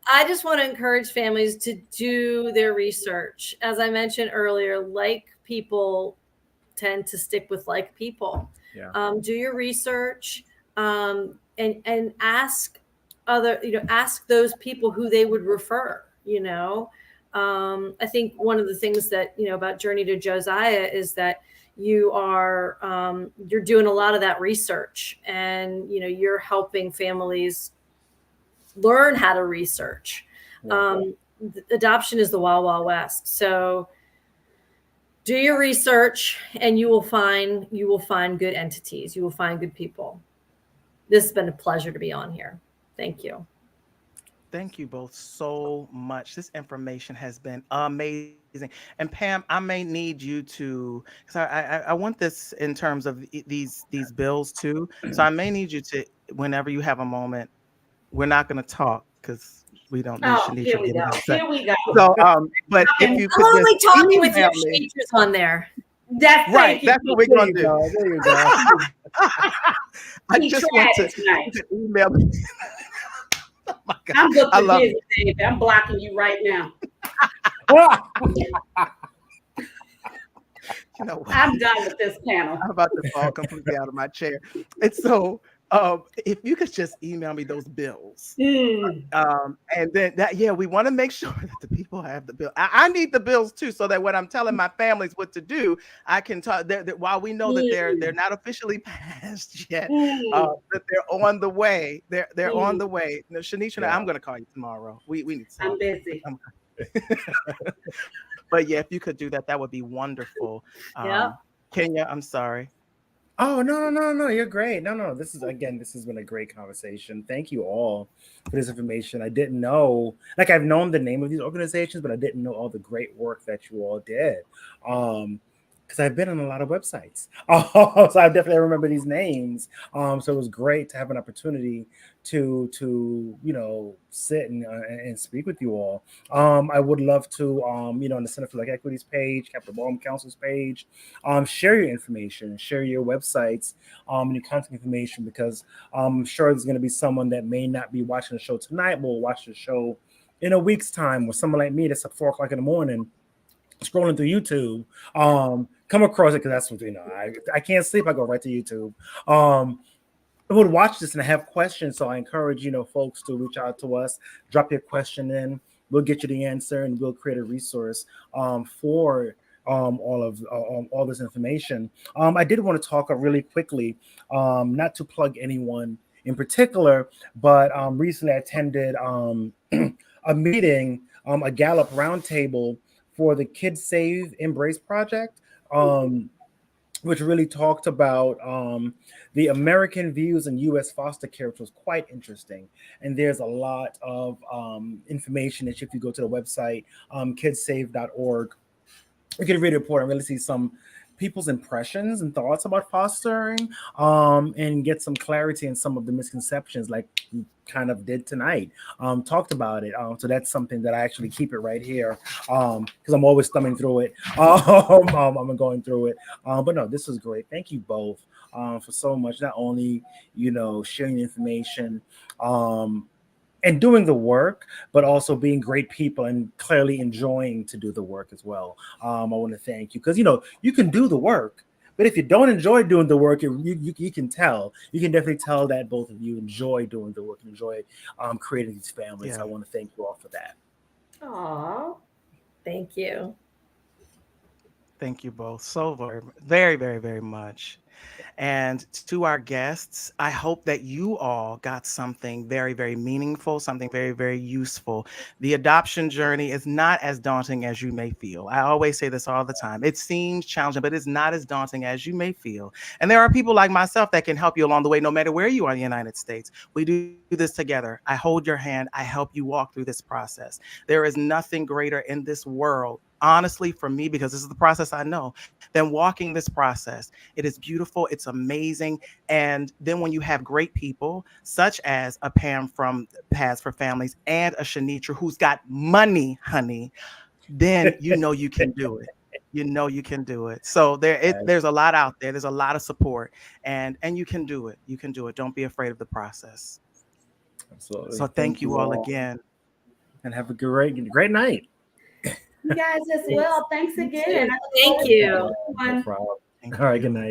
I just want to encourage families to do their research. As I mentioned earlier, like people tend to stick with like people. Yeah. Do your research and ask ask those people who they would refer. I think one of the things that about Journey to Josiah is that you're doing a lot of that research, and you're helping families learn how to research. Adoption is the wild, wild west. So do your research, and you will find good entities. You will find good people. This has been a pleasure to be on here. Thank you. Thank you both so much. This information has been amazing. And Pam, I may need you to, because I want this in terms of these bills too. So I may need you to, whenever you have a moment, we're not going to talk because we don't need Shanisha. Here we go. Here we go. So, but if you could, I'm only talking with your me. features on there. That's right. That's what we're going to do. There you go. I just want to email me. Oh my God. I'm looking busy, David. I'm blocking you right now. I'm done with this panel. I'm about to fall completely out of my chair. And so if you could just email me those bills. And then we want to make sure that the people have the bill. I need the bills too, so that when I'm telling my families what to do, I can talk while we know that they're not officially passed yet, that they're on the way. They're on the way. No, Shanisha, I'm going to call you tomorrow. We need to talk. I'm busy. But yeah, if you could do that, that would be wonderful. Kenya, I'm sorry. Oh, no. You're great. No. This has been a great conversation. Thank you all for this information. I didn't know, I've known the name of these organizations, but I didn't know all the great work that you all did. because I've been on a lot of websites. So I definitely remember these names. So it was great to have an opportunity to sit and speak with you all. I would love to on the Center for Black Equities page, Capital Ballroom Council's page, share your information, share your websites, and your contact information, because I'm sure there's going to be someone that may not be watching the show tonight, but will watch the show in a week's time, or someone like me that's at 4 o'clock in the morning scrolling through YouTube, come across it, because that's what I can't sleep. I go right to YouTube. I would watch this and I have questions, so I encourage folks to reach out to us, drop your question in. We'll get you the answer, and we'll create a resource for all this information. I did want to talk really quickly, not to plug anyone in particular, but recently I attended a meeting, a Gallup roundtable for the Kids Save Embrace project, which really talked about the American views in U.S. foster care, which was quite interesting. And there's a lot of information that if you go to the website, kidsave.org, you can read the report and really see some people's impressions and thoughts about fostering, and get some clarity in some of the misconceptions, like we kind of did tonight, talked about it. So that's something that I actually keep it right here, because I'm always thumbing through it. I'm going through it. But no, this was great. Thank you both for so much, not only sharing the information, and doing the work, but also being great people and clearly enjoying to do the work as well. I want to thank you, because you can do the work, but if you don't enjoy doing the work, you can tell. You can definitely tell that both of you enjoy doing the work and enjoy creating these families. Yeah. I want to thank you all for that. Aw. Thank you. Thank you both so very, very, very, very much. And to our guests, I hope that you all got something very, very meaningful, something very, very useful. The adoption journey is not as daunting as you may feel. I always say this all the time. It seems challenging, but it's not as daunting as you may feel. And there are people like myself that can help you along the way, no matter where you are in the United States. We do this together. I hold your hand. I help you walk through this process. There is nothing greater in this world, honestly, for me, because this is the process I know, than walking this process. It is beautiful. It's amazing. And then when you have great people, such as a Pam from Paths for Families and a Shanitra who's got money, honey, then you know you can do it. You know you can do it. So there's a lot out there. There's a lot of support, and you can do it. You can do it. Don't be afraid of the process. Absolutely. So thank you all again. And have a great night. You guys as well. Thanks again. Thank you. No problem. Thank All right, you. good night.